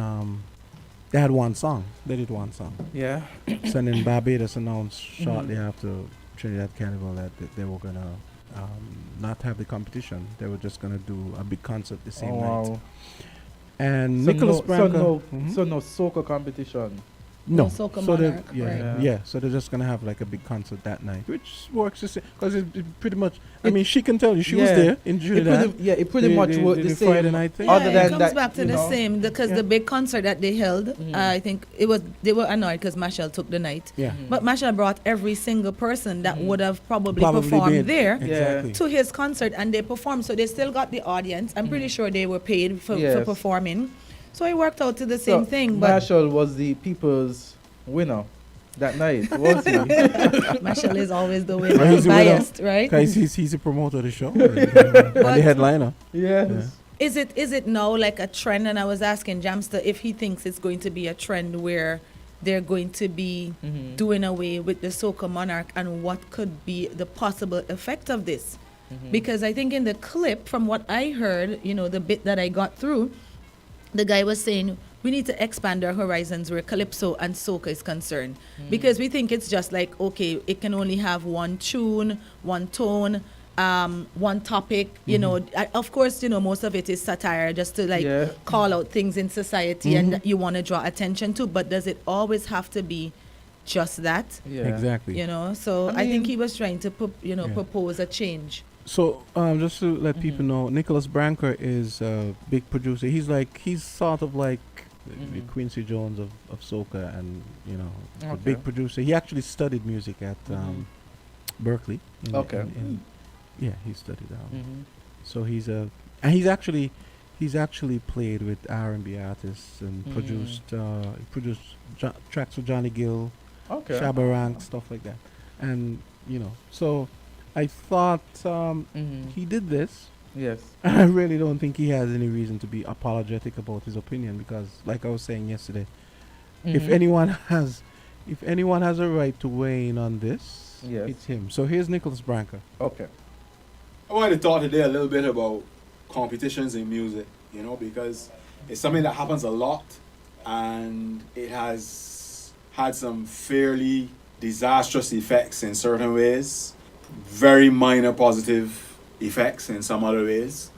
one song. They did one song. Yeah. So then Barbados announced shortly after Trinidad Carnival that they were gonna not have the competition. They were just gonna do a big concert the same night. And So Nicholas Branca. so no soca competition. No, Soca so Monarch, yeah, so they're just gonna have like a big concert that night, which works the same because it pretty much. I mean, she can tell you she was there in Trinidad. It pretty much worked the same. Friday night thing. Other it than comes that, back to you the know. same because the big concert that they held, I think they were annoyed because Machel took the night. Yeah. But Machel brought every single person that would have probably Probably performed been. there Exactly. to his concert, and they performed. So they still got the audience. I'm pretty sure they were paid for Yes. performing. So it worked out to the So same thing. But Marshall was the people's winner that night, was he? Machel is always the Well, winner. he's a winner, Biased, right? 'cause he's a promoter of the show and the headliner. Yes. Is it now like a trend? And I was asking Jamster if he thinks it's going to be a trend where they're going to be doing away with the Soca Monarch, and what could be the possible effect of this? Because I think in the clip, from what I heard, the bit that I got through, the guy was saying we need to expand our horizons where calypso and soca is concerned, because we think it's just like, okay, it can only have one tune, one tone, one topic, of course, most of it is satire just to call out things in society and that you want to draw attention to, but does it always have to be just that? Exactly. So I think he was trying to propose a change. So just to let people know, Nicholas Branca is a big producer. He's sort of like the Quincy Jones of soca, and a big producer. He actually studied music at Berkeley. He studied. So he's actually played with R&B artists and produced tracks with Johnny Gill, Shabba Rank, stuff like that, and so I thought he did this. Yes. I really don't think he has any reason to be apologetic about his opinion, because, like I was saying yesterday, if anyone has a right to weigh in on this, it's him. So here's Nicholas Branca. Okay. I wanted to talk today a little bit about competitions in music, because it's something that happens a lot, and it has had some fairly disastrous effects in certain ways, very minor positive effects in some other ways.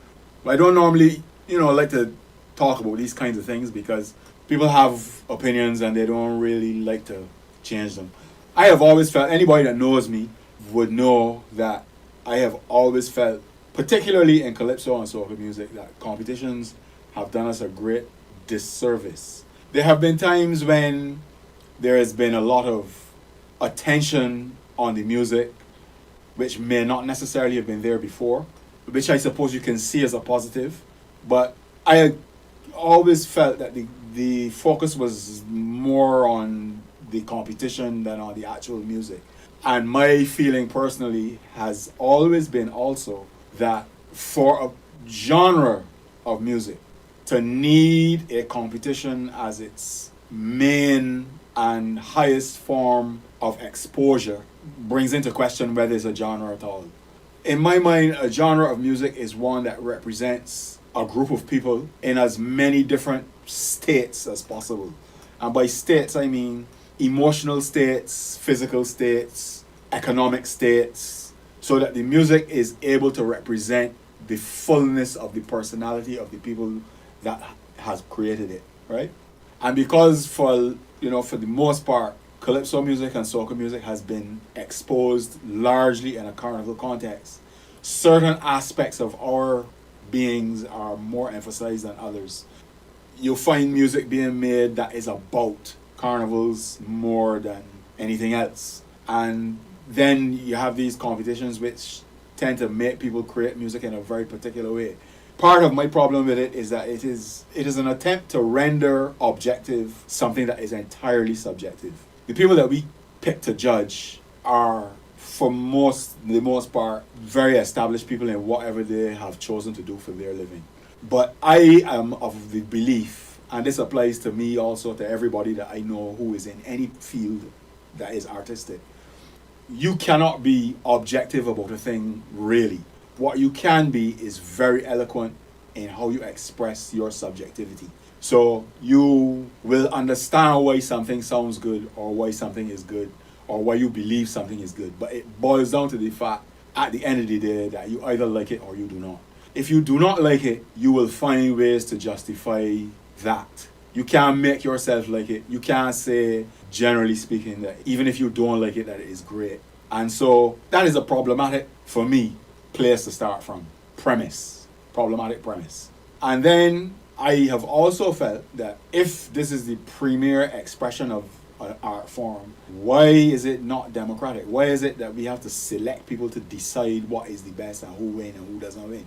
But I don't normally, like to talk about these kinds of things because people have opinions and they don't really like to change them. I have always felt, anybody that knows me would know that I have always felt, particularly in calypso and soca music, that competitions have done us a great disservice. There have been times when there has been a lot of attention on the music which may not necessarily have been there before, which I suppose you can see as a positive. But I always felt that the focus was more on the competition than on the actual music. And my feeling personally has always been also that for a genre of music to need a competition as its main and highest form of exposure brings into question whether it's a genre at all. In my mind, a genre of music is one that represents a group of people in as many different states as possible. And by states, I mean emotional states, physical states, economic states, so that the music is able to represent the fullness of the personality of the people that has created it, right? And because for the most part, calypso music and soca music has been exposed largely in a carnival context, certain aspects of our beings are more emphasized than others. You'll find music being made that is about carnivals more than anything else. And then you have these competitions which tend to make people create music in a very particular way. Part of my problem with it is that it is an attempt to render objective something that is entirely subjective. The people that we pick to judge are, for the most part, very established people in whatever they have chosen to do for their living. But I am of the belief, and this applies to me also, to everybody that I know who is in any field that is artistic, you cannot be objective about a thing, really. What you can be is very eloquent in how you express your subjectivity. So you will understand why something sounds good or why something is good or why you believe something is good. But it boils down to the fact, at the end of the day, that you either like it or you do not. If you do not like it, you will find ways to justify that. You can't make yourself like it. You can't say, generally speaking, that even if you don't like it, that it is great. And so that is a problematic, for me, place to start from. Premise. Problematic premise. And then I have also felt that if this is the premier expression of an art form, why is it not democratic? Why is it that we have to select people to decide what is the best and who wins and who doesn't win?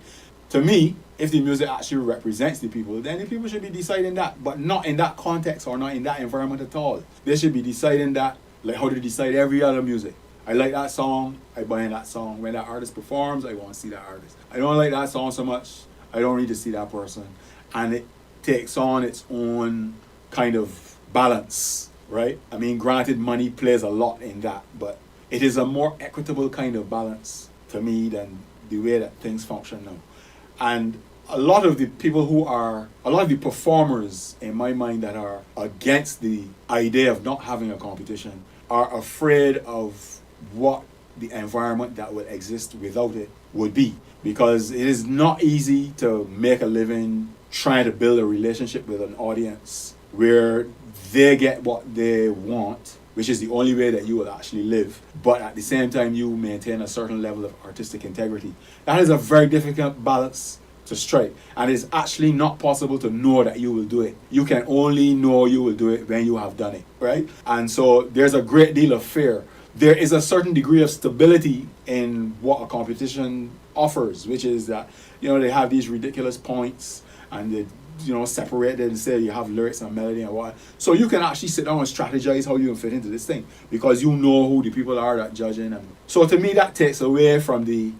To me, if the music actually represents the people, then the people should be deciding that, but not in that context or not in that environment at all. They should be deciding that like how they decide every other music. I like that song, I buy in that song. When that artist performs, I want to see that artist. I don't like that song so much, I don't need to see that person. And it takes on its own kind of balance, right? I mean, granted, money plays a lot in that, but it is a more equitable kind of balance to me than the way that things function now. And a lot of the performers in my mind that are against the idea of not having a competition are afraid of what the environment that would exist without it would be. Because it is not easy to make a living trying to build a relationship with an audience where they get what they want, which is the only way that you will actually live, but at the same time you maintain a certain level of artistic integrity. That is a very difficult balance to strike, and it's actually not possible to know that you will do it. You can only know you will do it when you have done it, right? And so there's a great deal of fear. There is a certain degree of stability in what a competition offers, which is that, they have these ridiculous points and they, separate it and say you have lyrics and melody and what. So you can actually sit down and strategize how you can fit into this thing because you know who the people are that judging. And so to me, that takes away from the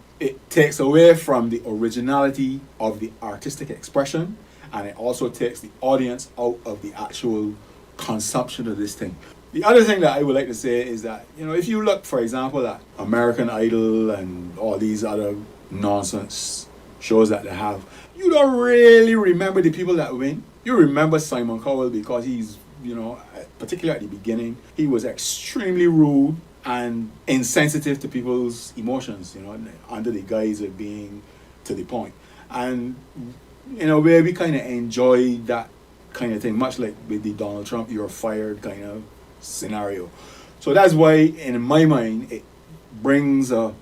originality of the artistic expression, and it also takes the audience out of the actual consumption of this thing. The other thing that I would like to say is that, if you look, for example, at American Idol and all these other nonsense shows that they have, you don't really remember the people that win. You remember Simon Cowell because he's, particularly at the beginning, he was extremely rude and insensitive to people's emotions, under the guise of being to the point. And in a way, we kind of enjoy that kind of thing, much like with the Donald Trump, you're fired kind of scenario. So that's why, in my mind, it brings a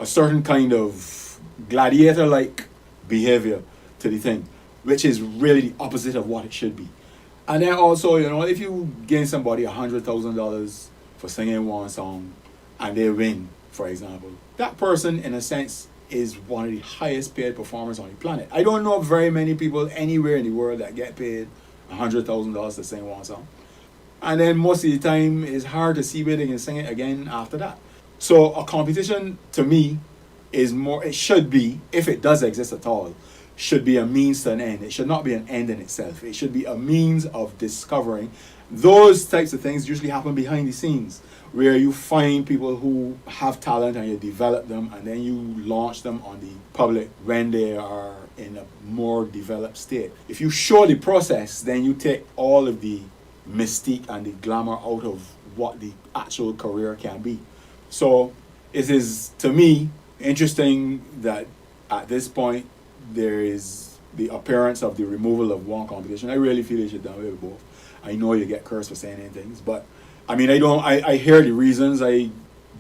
certain kind of gladiator-like behavior to the thing, which is really the opposite of what it should be. And then also, if you gain somebody $100,000 for singing one song and they win, for example, that person, in a sense, is one of the highest paid performers on the planet. I don't know of very many people anywhere in the world that get paid $100,000 to sing one song. And then most of the time, it's hard to see where they can sing it again after that. So a competition, to me, it should be, if it does exist at all, should be a means to an end. It should not be an end in itself. It should be a means of discovering. Those types of things usually happen behind the scenes, where you find people who have talent and you develop them, and then you launch them on the public when they are in a more developed state. If you show the process, then you take all of the mystique and the glamour out of what the actual career can be. So it is, to me, interesting that at this point there is the appearance of the removal of one competition. I really feel they should do away with both. I know you get cursed for saying any things, but I mean, I hear the reasons. I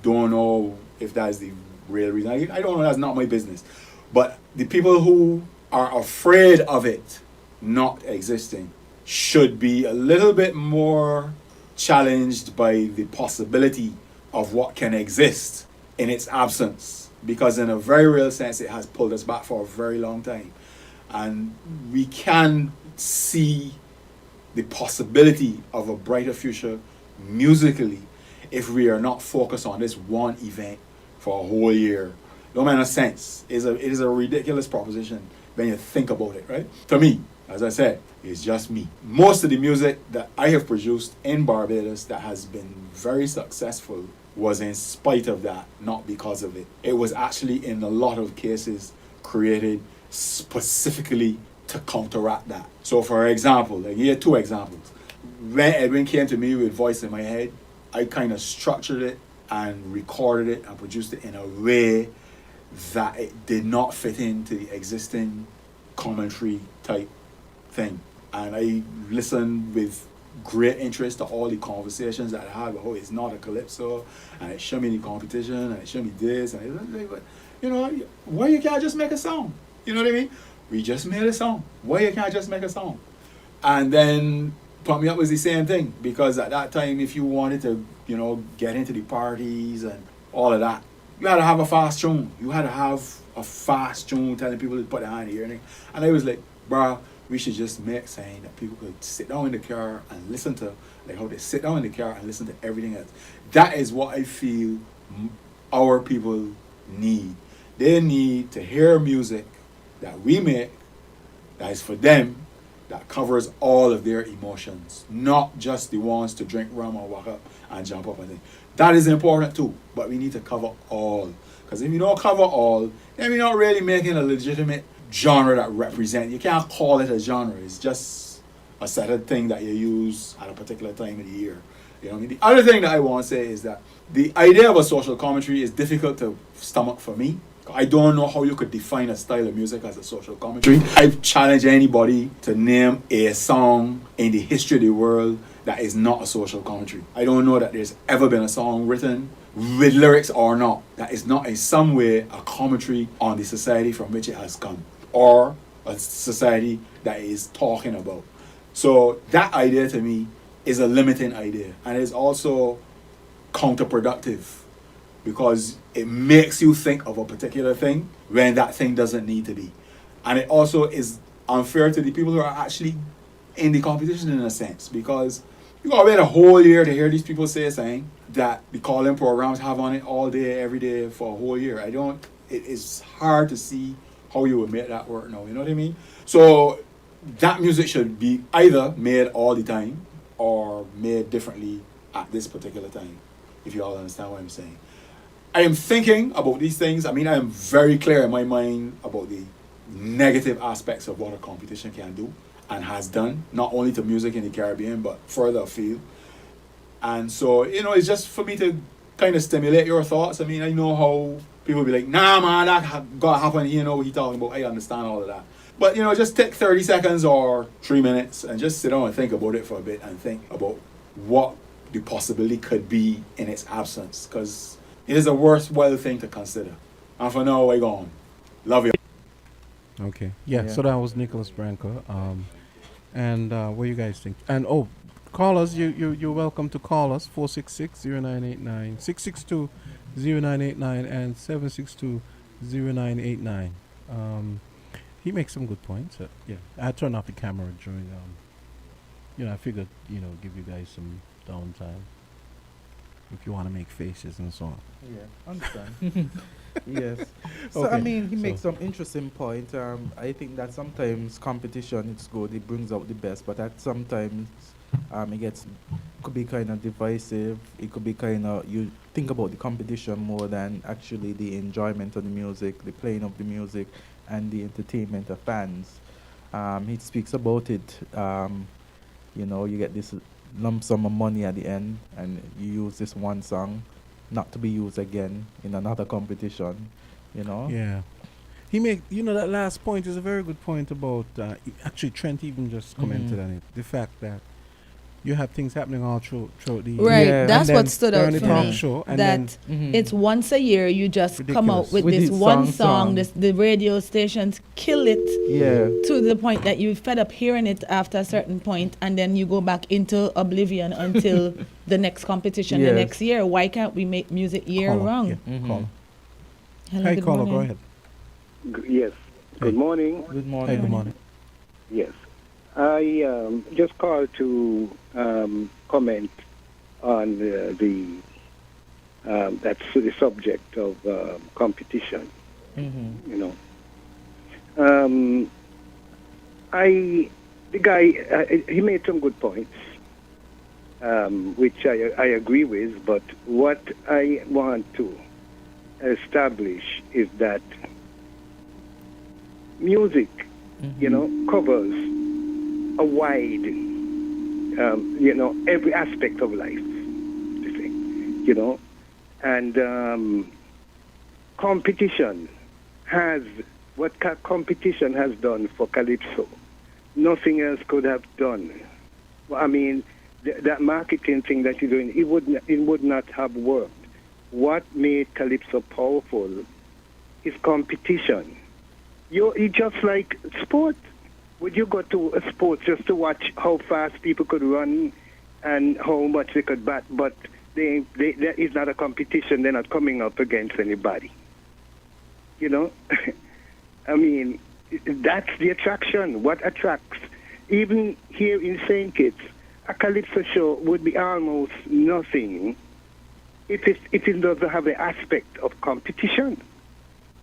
don't know if that's the real reason. I don't know, that's not my business. But the people who are afraid of it not existing should be a little bit more challenged by the possibility of what can exist in its absence, because in a very real sense it has pulled us back for a very long time, and we can see the possibility of a brighter future musically if we are not focused on this one event for a whole year. Don't make no sense. It is a ridiculous proposition when you think about it, right? To me, as I said, it's just me. Most of the music that I have produced in Barbados that has been very successful was in spite of that, not because of it. It was actually, in a lot of cases, created specifically to counteract that. So for example, here are two examples. When Edwin came to me with Voice in My Head, I kind of structured it and recorded it and produced it in a way that it did not fit into the existing commentary type thing. And I listened with great interest to all the conversations that I had about how it's not a calypso, and it showed me the competition, and it showed me this, and it, you know, why you can't just make a song? You know what I mean? We just made a song. Why you can't just make a song? And then Pump Me Up was the same thing, because at that time, if you wanted to, you know, get into the parties and all of that, you had to have a fast tune. You had to have a fast tune telling people to put their hand here. And I was like, bruh, we should just make saying that people could sit down in the car and listen to, like how they sit down in the car and listen to everything else. That is what I feel our people need. They need to hear music that we make that is for them, that covers all of their emotions, not just the ones to drink rum or walk up and jump up and things. That is important too, but we need to cover all. Because if you don't cover all, then we're not really making a legitimate genre that represent. You can't call it a genre. It's just a set of thing that you use at a particular time of the year. You know what I mean? The other thing that I want to say is that the idea of a social commentary is difficult to stomach for me. I don't know how you could define a style of music as a social commentary. I challenge anybody to name a song in the history of the world that is not a social commentary. I don't know that there's ever been a song written with lyrics or not that is not in some way a commentary on the society from which it has come, or a society that it is talking about. So that idea to me is a limiting idea, and it's also counterproductive, because it makes you think of a particular thing when that thing doesn't need to be. And it also is unfair to the people who are actually in the competition in a sense, because you gotta wait a whole year to hear these people say something that the call-in programs have on it all day, every day for a whole year. It is hard to see how you would make that work now, you know what I mean? So that music should be either made all the time or made differently at this particular time, if you all understand what I'm saying. I am thinking about these things. I mean, I am very clear in my mind about the negative aspects of what a competition can do and has done, not only to music in the Caribbean, but further afield. And so, you know, it's just for me to kind of stimulate your thoughts. I mean, I know how people be like, nah, man, that got to happen. You know what he's talking about. I understand all of that. But, you know, just take 30 seconds or 3 minutes and just sit down and think about it for a bit and think about what the possibility could be in its absence. Because it is a worthwhile thing to consider. And for now, I go on. Love you. Okay. Yeah, so that was Nicholas Branco. And what do you guys think? And call us. You're welcome to call us. 466-0989, 662-0989, and 762-0989. He makes some good points. Yeah, I turned off the camera during. I figured give you guys some downtime if you want to make faces and so on. Yeah, understand. Yes. So Okay, I mean, he makes some interesting point. I think that sometimes competition, it's good, it brings out the best, but at sometimes it could be kind of divisive. It could be kind of, you think about the competition more than actually the enjoyment of the music, the playing of the music, and the entertainment of fans. He speaks about it. You get this lump sum of money at the end, and you use this one song not to be used again in another competition, Yeah. He that last point is a very good point about, actually Trent even just commented on it, the fact that you have things happening all throughout the year. Right, Yeah. that's And what then stood out during for the talk me. show, and That then it's once a year you just come out Ridiculous. with With this this one song. the radio stations kill it Yeah. to the point that you're fed up hearing it after a certain point, and then you go back into oblivion until the next competition the Yes. next year. Why can't we make music year Caller, round? yeah, caller. Hello, Hi, good caller, go morning. ahead. Yes. Good morning. Good Hi, morning. good morning. Yes. I just called to comment on that's the subject of competition. Mm-hmm. The guy, he made some good points, which I agree with, but what I want to establish is that music, covers a wide, every aspect of life, you see, And competition has, competition has done for Calypso, nothing else could have done. I mean, that marketing thing that you're doing, it would not have worked. What made Calypso powerful is competition. It's just like sport. Would you go to a sport just to watch how fast people could run and how much they could bat? But there is not a competition. They're not coming up against anybody. You know? I mean, that's the attraction. What attracts? Even here in St. Kitts, a Calypso show would be almost nothing if it doesn't have the aspect of competition.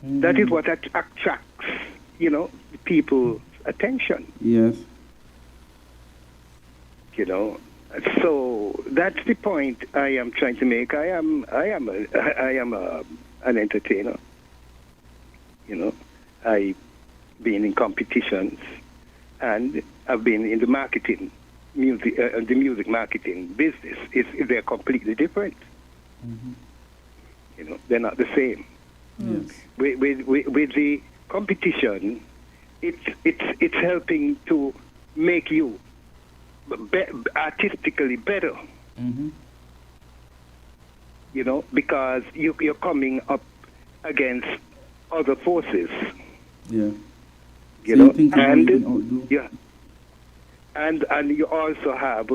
That is what attracts, people's attention. Yes. So that's the point I am trying to make. I am an entertainer. I've been in competitions, and I've been in the the music marketing business. They're completely different. Mm-hmm. They're not the same. Yes. With the competition, it's helping to make you artistically better. Mm-hmm. Because you're coming up against other forces. Yeah. And you also have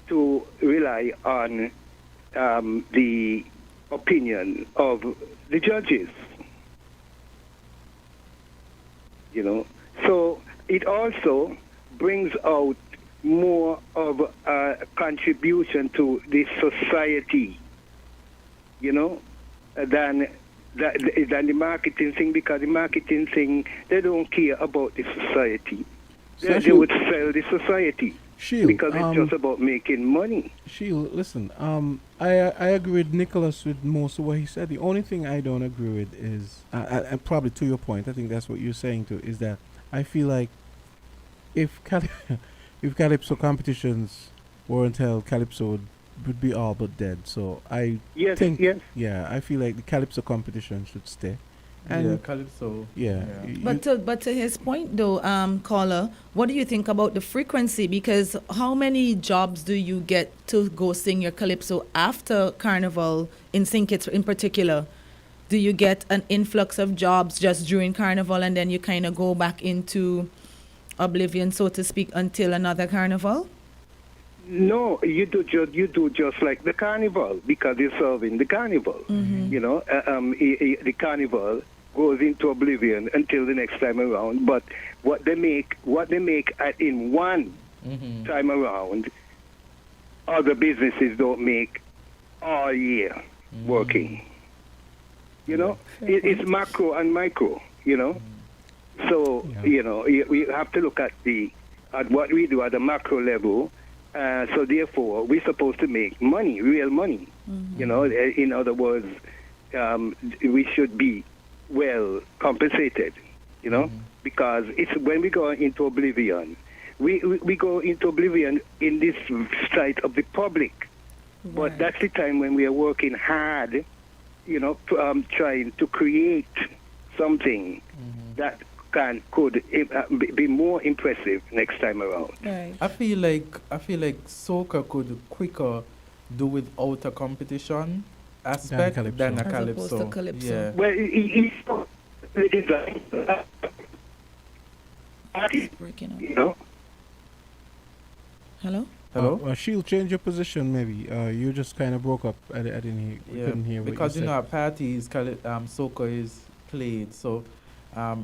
to rely on the opinion of the judges. So it also brings out more of a contribution to the society, than the marketing thing, because the marketing thing, they don't care about the society. They would sell the society. Because it's just about making money. Sheil, listen, I agree with Nicholas with most of what he said. The only thing I don't agree with is, and probably to your point, I think that's what you're saying too, is that I feel like if Calypso competitions weren't held, Calypso would be all but dead. So I think, I feel like the Calypso competition should stay. And Calypso. Yeah. But to his point though, caller, what do you think about the frequency? Because how many jobs do you get to go sing your Calypso after Carnival in St. Kitts in particular? Do you get an influx of jobs just during Carnival and then you kind of go back into oblivion, so to speak, until another Carnival? No, you do just like the Carnival, because you're serving the Carnival. Mm-hmm. The Carnival goes into oblivion until the next time around. But what they make in one time around, other businesses don't make all year working. It's macro and micro. So we have to look at what we do at the macro level. So therefore, we're supposed to make money, real money. In other words, we should be well compensated. Because it's when we go into oblivion, we go into oblivion in this sight of the public. Right. But that's the time when we are working hard, trying to create something that could be more impressive next time around. Right. I feel like soca could quicker do without a competition aspect than a As opposed to Calypso. Yeah. Well, it is breaking up. Hello? Hello? She'll change your position maybe. You just kind of broke up. I didn't hear. We couldn't hear what because you said. at parties, soca is played, so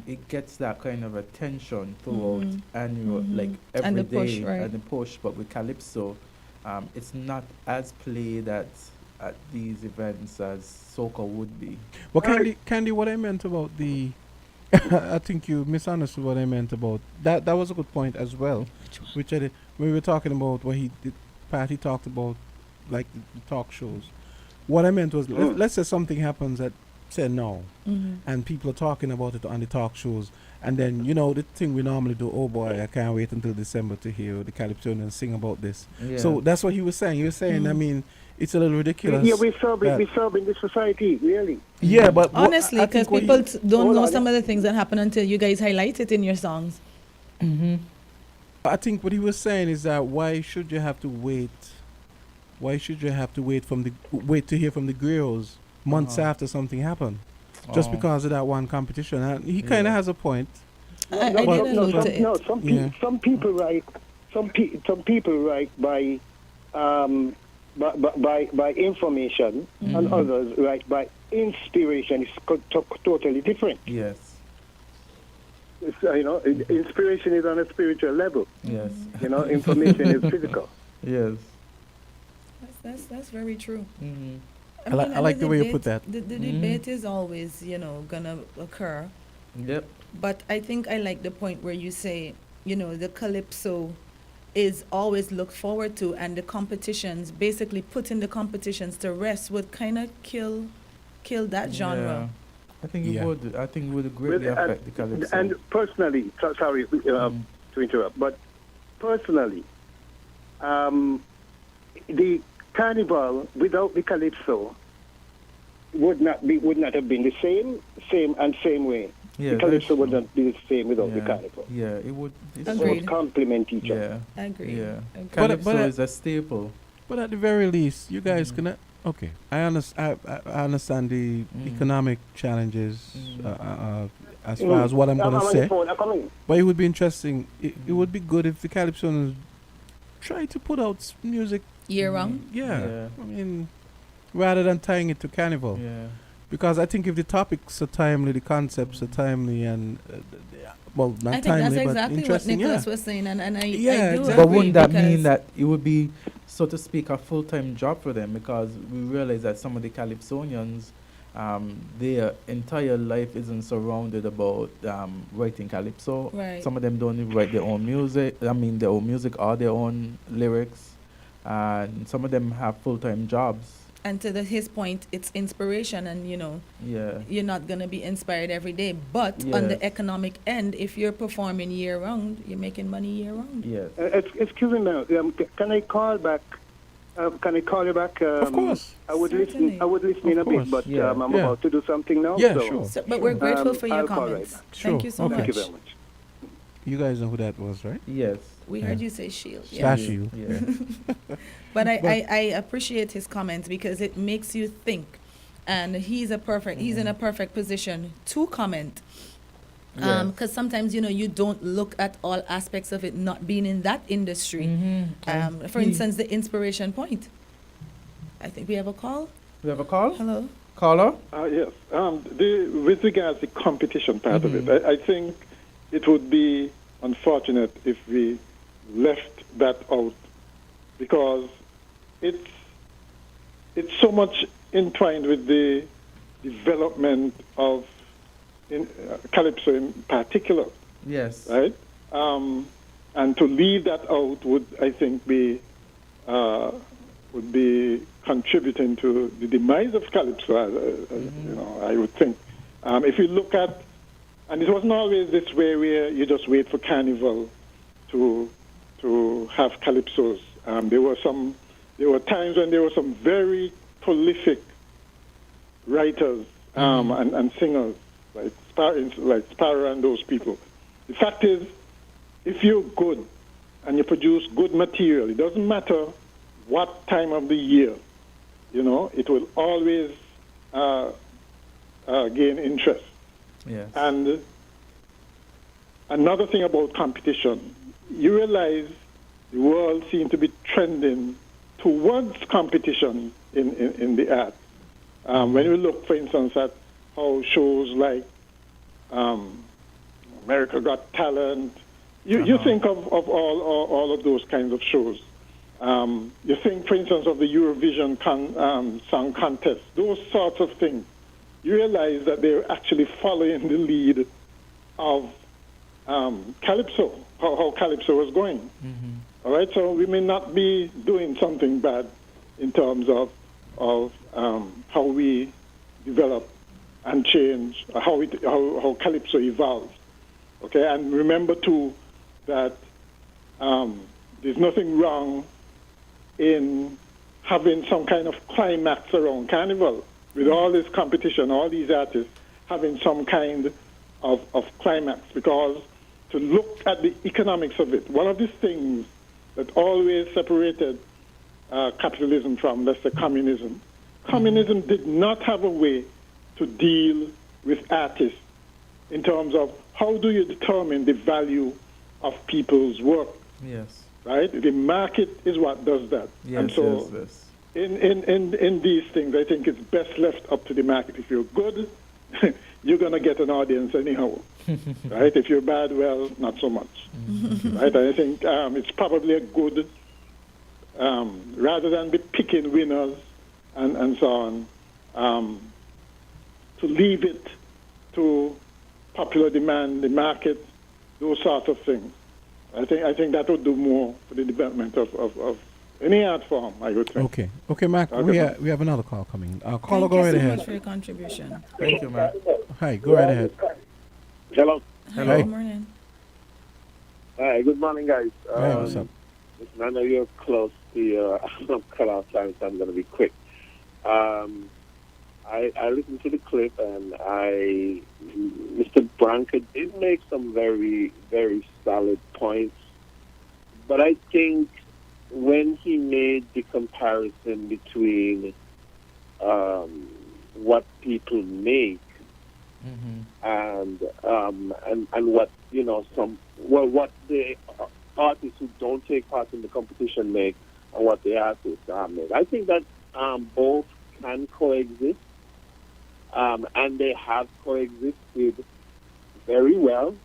it gets that kind of attention throughout annual, like every day, push, right? And the push. But with Calypso, it's not as played at these events as soca would be. Well, Candy, what I meant about the, I think you misunderstood what I meant about that. That was a good point as well, which I did when we were talking about what Patty talked about, like the talk shows. What I meant was, let's say something happens at say now, and people are talking about it on the talk shows, and then the thing we normally do, oh boy, I can't wait until December to hear the Calypsonians sing about this. So that's what he was saying. He was saying, I mean, it's a little ridiculous. Yeah, we're serving the society, really. Yeah, but honestly, I because think what people you- don't Hold know on. some of the things that happen until you guys highlight it in your songs. I think what he was saying is that why should you have to wait? Why should you have to wait to hear from the grills months after something happened, just because of that one competition? And he kind of has a point. Some people write. Some people write by information, and others write by inspiration. It's totally different. Yes. It's, inspiration is on a spiritual level. Yes. Information is physical. Yes. That's very true. I like the way you put that. The debate is always, gonna occur. Yep. But I think I like the point where you say, the calypso is always looked forward to, and the competitions, basically putting the competitions to rest, would kind of kill that genre. I think it would. I think it would greatly affect the calypso. And personally, sorry to interrupt, but personally, the carnival without the calypso would not have been the same way. Yeah, the calypso would not be the same without the carnival. Yeah, it would. It would complement each other. Agreed. Yeah. Agreed. Calypso is a staple. But at the very least, you guys can. Okay, I understand the economic challenges as far as what I'm gonna say. But it would be interesting. It would be good if the Calypsoans try to put out music year round. Yeah. I mean, rather than tying it to carnival. Yeah. Because I think if the topics are timely, the concepts are timely, and not I think timely, that's but exactly what interesting. Nicholas was saying, and I do exactly. But agree, wouldn't that because mean that it would be, so to speak, a full-time job for them? Because we realize that some of the Calypsonians, their entire life isn't surrounded about writing calypso. Right. Some of them don't even write their own music. I mean, their own music or their own lyrics. And some of them have full-time jobs. And to his point, it's inspiration, and you're not gonna be inspired every day. But on the economic end, if you're performing year round, you're making money year round. Yes. Excuse me, ma'am. Can I call back? Can I call you back? Of course. I would listen. I would listen in a bit, but I'm about to do something now. Yeah, so, sure. So, but we're grateful for your I'll call comments. right back. Thank you so much. Thank you very much. You guys know who that was, right? Yes. We heard you say Shield. Shield. Yeah. But I appreciate his comments because it makes you think, and he's in a perfect position to comment. Because sometimes you don't look at all aspects of it not being in that industry. For instance, the inspiration point. I think we have a call. We have a call? Hello. Caller? Yes. With regards to the competition part of it, I think it would be unfortunate if we left that out, because it's so much entwined with the development of calypso in particular. Yes. Right? And to leave that out would, I think, be contributing to the demise of calypso. I would think. If you look at, and it wasn't always this way where you just wait for carnival to have calypsos. There were times when there were some very prolific writers and singers like Sparrow and those people. The fact is, if you're good and you produce good material, it doesn't matter what time of the year, it will always gain interest. Yes. And another thing about competition, you realize the world seems to be trending towards competition in the art. When you look, for instance, at how shows like America Got Talent, you think of all of those kinds of shows. You think, for instance, of the Eurovision Song Contest, those sorts of things. You realize that they're actually following the lead of calypso, how calypso was going. All right, so we may not be doing something bad in terms of how we develop and change, how calypso evolves. Okay, and remember too that there's nothing wrong in having some kind of climax around Carnival, with all this competition, all these artists having some kind of climax, because to look at the economics of it, one of these things that always separated capitalism from, let's say, communism. Communism did not have a way to deal with artists in terms of how do you determine the value of people's work, Yes. right? The market is what does that. Yes, And so yes. in these things, I think it's best left up to the market. If you're good, you're going to get an audience anyhow, right? If you're bad, well, not so much, right? I think it's probably a good, rather than be picking winners and so on, to leave it to popular demand, the market, those sort of things. I think that would do more for the development of any art form, I would think. Okay, Mac. We have another call coming. Caller, go right Thank you so ahead. much for your contribution. Thank you, Mac. Hi, go right ahead. Hello. Hello. Good morning. Hi, good morning, guys. Hey, what's up? Listen, I know you're close to your cut-off time, so I'm going to be quick. I listened to the clip, and Mr. Branca did make some very, very solid points. But I think when he made the comparison between what people make and what what the artists who don't take part in the competition make and what the artists make, I think that both can coexist, and they have coexisted very well,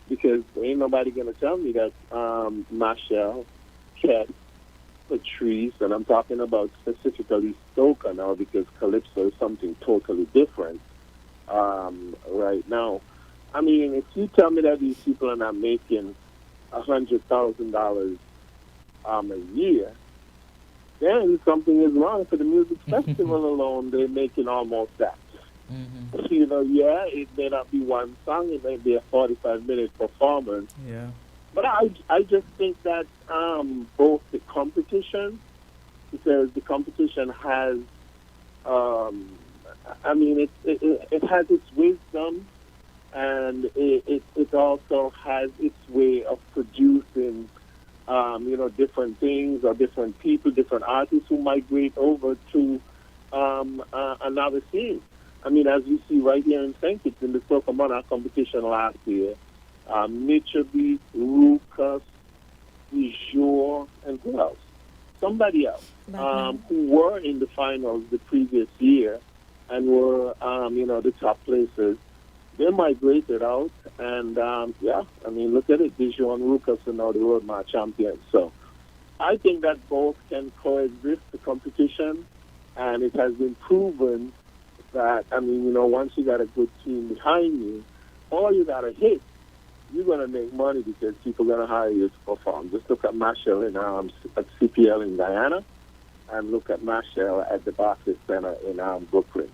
because ain't nobody gonna tell me that Machel, Ket, Patrice, and I'm talking about specifically soca now, because calypso is something totally different right now. I mean, if you tell me that these people are not making $100,000 a year, then something is wrong. For the music festival alone, they're making almost that. You know, yeah, it may not be one song, it may be a 45-minute performance. Yeah. But I just think that both the competition, because the competition has, I mean, it has its wisdom, and it also has its way of producing, different things or different people, different artists who migrate over to another scene. I mean, as you see right here in St. Kitts in the Soca Monarch competition last year, Nature Beat, Ruckus, Jour, and who else? Somebody else who were in the finals the previous year and were, the top places. They migrated out, and I mean, look at it. Dijon and Ruckus are now the Road March champions. So I think that both can coexist, the competition, and it has been proven that, I mean, once you got a good team behind you, or you got a hit, you're going to make money because people are going to hire you to perform. Just look at Machel at CPL in Guyana, and look at Machel at the Barclays Center in Brooklyn.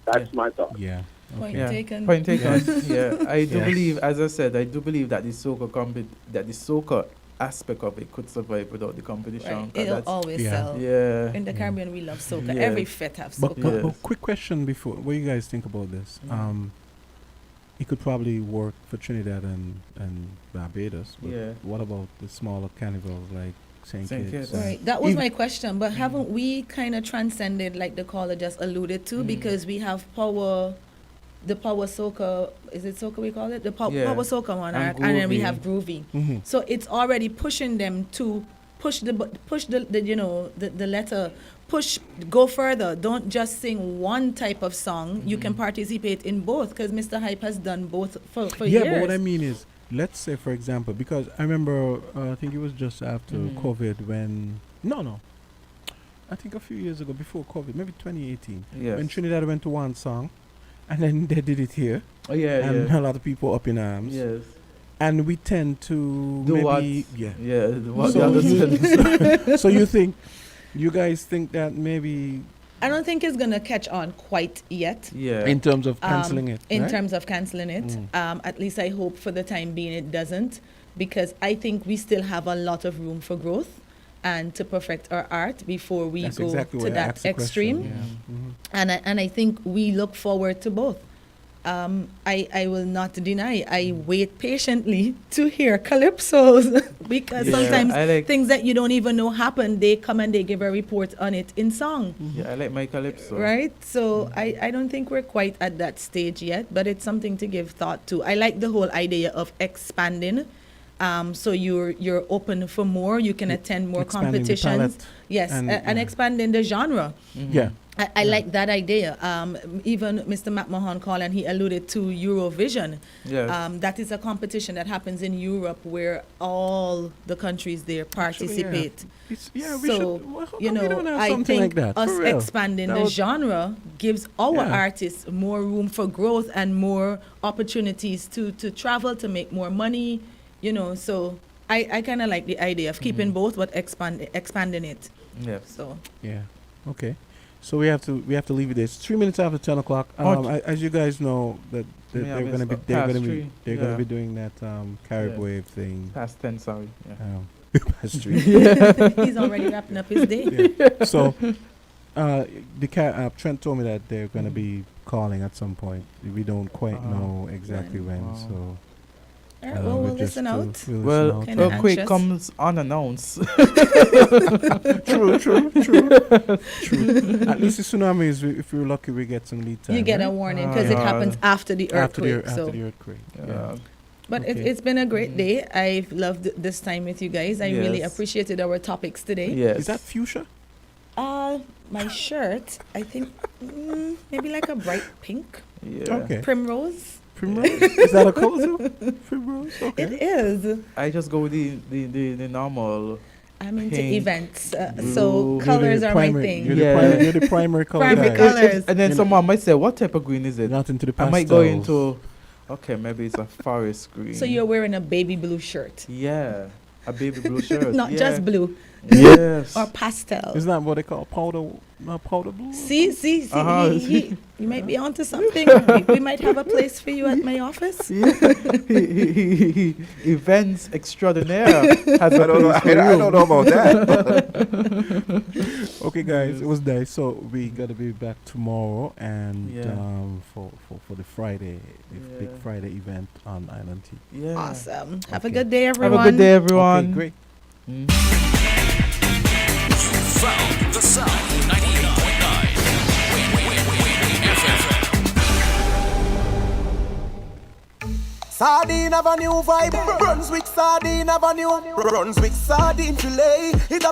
That's my thought. Yeah. Point Yeah. taken. Point taken. Yeah, I do Yes. believe, as I said, I do believe that the soca aspect of it could survive without the competition. Right. 'cause It'll that's- always Yeah. sell. Yeah. In the Caribbean, we love soca. Yeah. Every fete have But, soca. but, Yes. quick question before, what do you guys think about this? It could probably work for Trinidad and Barbados, but Yeah. what about the smaller carnivals like St. St. Kitts? Kitts. Right, that was Even- my question. But haven't we kind of transcended, like the caller just alluded to, because we have the power soca, is it soca we call it? The power soca one, And and then we groovy. have groovy. Mhm. So it's already pushing them to push the letter, go further. Don't just sing one type of song. You can participate in both, because Mr. Hype has done both for Yeah, years. but what I mean is, let's say, for example, because I remember, I think it was just after COVID when, I think a few years ago, before COVID, maybe 2018, Yes. when Trinidad went to one song, and then they did it here. Oh, yeah, and yeah. a lot of people up in arms. Yes. And we tend to Do maybe, what? yeah. Yeah, what So the others you, said. you guys think that maybe I don't think it's gonna catch on quite yet. Yeah. in terms of cancelling it, In right? terms of canceling it, at least I hope for the time being it doesn't, because I think we still have a lot of room for growth. and to perfect our art before we That's go exactly to why I that asked the question, extreme. yeah. Mhm. And I think we look forward to both. I will not deny, I wait patiently to hear calypsos because Yeah, sometimes I like- things that you don't even know happen, they come and they give a report on it in song. Yeah, I like my calypso. Right? So I don't think we're quite at that stage yet, but it's something to give thought to. I like the whole idea of expanding. So you're open for more, you can attend more Expanding the competitions. palette Yes, and, and expanding the genre. Yeah. I like that idea. Even Mr. McMahon called and he alluded to Eurovision. Yes. That is a competition that happens in Europe where all the countries there participate. We so, should. Well, how you come we know, don't have I something think like that? us For real. expanding That the would- genre gives our Yeah. artists more room for growth and more opportunities to travel, to make more money, you know. So I kind of like the idea of keeping both but expanding it. Yeah. So Yeah. Okay. So we have to leave it there. It's 3 minutes after 10 o'clock. As you guys know, that Yeah, they're we gonna be start they're past gonna be three. they're Yeah. gonna be doing that Carib Yeah. Wave thing. Past 10, sorry. Yeah. Past 3. He's already wrapping up his day. Yeah. So Trent told me that they're gonna be calling at some point. We don't quite know exactly when. So. All right, well, we'll listen out. Well, Kinda earthquake anxious. comes unannounced. True. At least the tsunami is, if we're lucky, we get some lead time. You get a right? warning because it happens after the earthquake. After the earthquake. Yeah. But Okay. it's been a great day. I've loved this time with you guys. I really Yes. appreciated our topics today. Yes. Is that fuchsia? My shirt, I think maybe like a bright pink. Yeah. Okay. Primrose. Primrose? Is that a color too? Primrose? Okay. It is. I just go with the normal. I'm into pink, events, blue. so colors are my primary- thing. You're the primary color Primary guy. colors. And then someone might say, what type of green is it? Not into the I might go pastels. into, okay, maybe it's a forest green. So you're wearing a baby blue shirt. Yeah, a baby blue shirt. Not yeah. just blue. Yes. Or pastel. Isn't that what they call powder blue? See, Uh-huh. you might be onto something. We might have a place for you at my office. Events extraordinaire. Has a I don't know. place for I you. don't know about that. Okay, guys, it was nice. So we gotta be back tomorrow, and Yeah. for the Friday, the big Yeah. Friday event on Island T. Yeah. Awesome. Have a Okay. good day, everyone. Have a good day, everyone. Okay, great. Found the sound 98.9 FM. Sardine have a new vibe. Brunswick Sardine have a new Brunswick Sardine fillet. It's a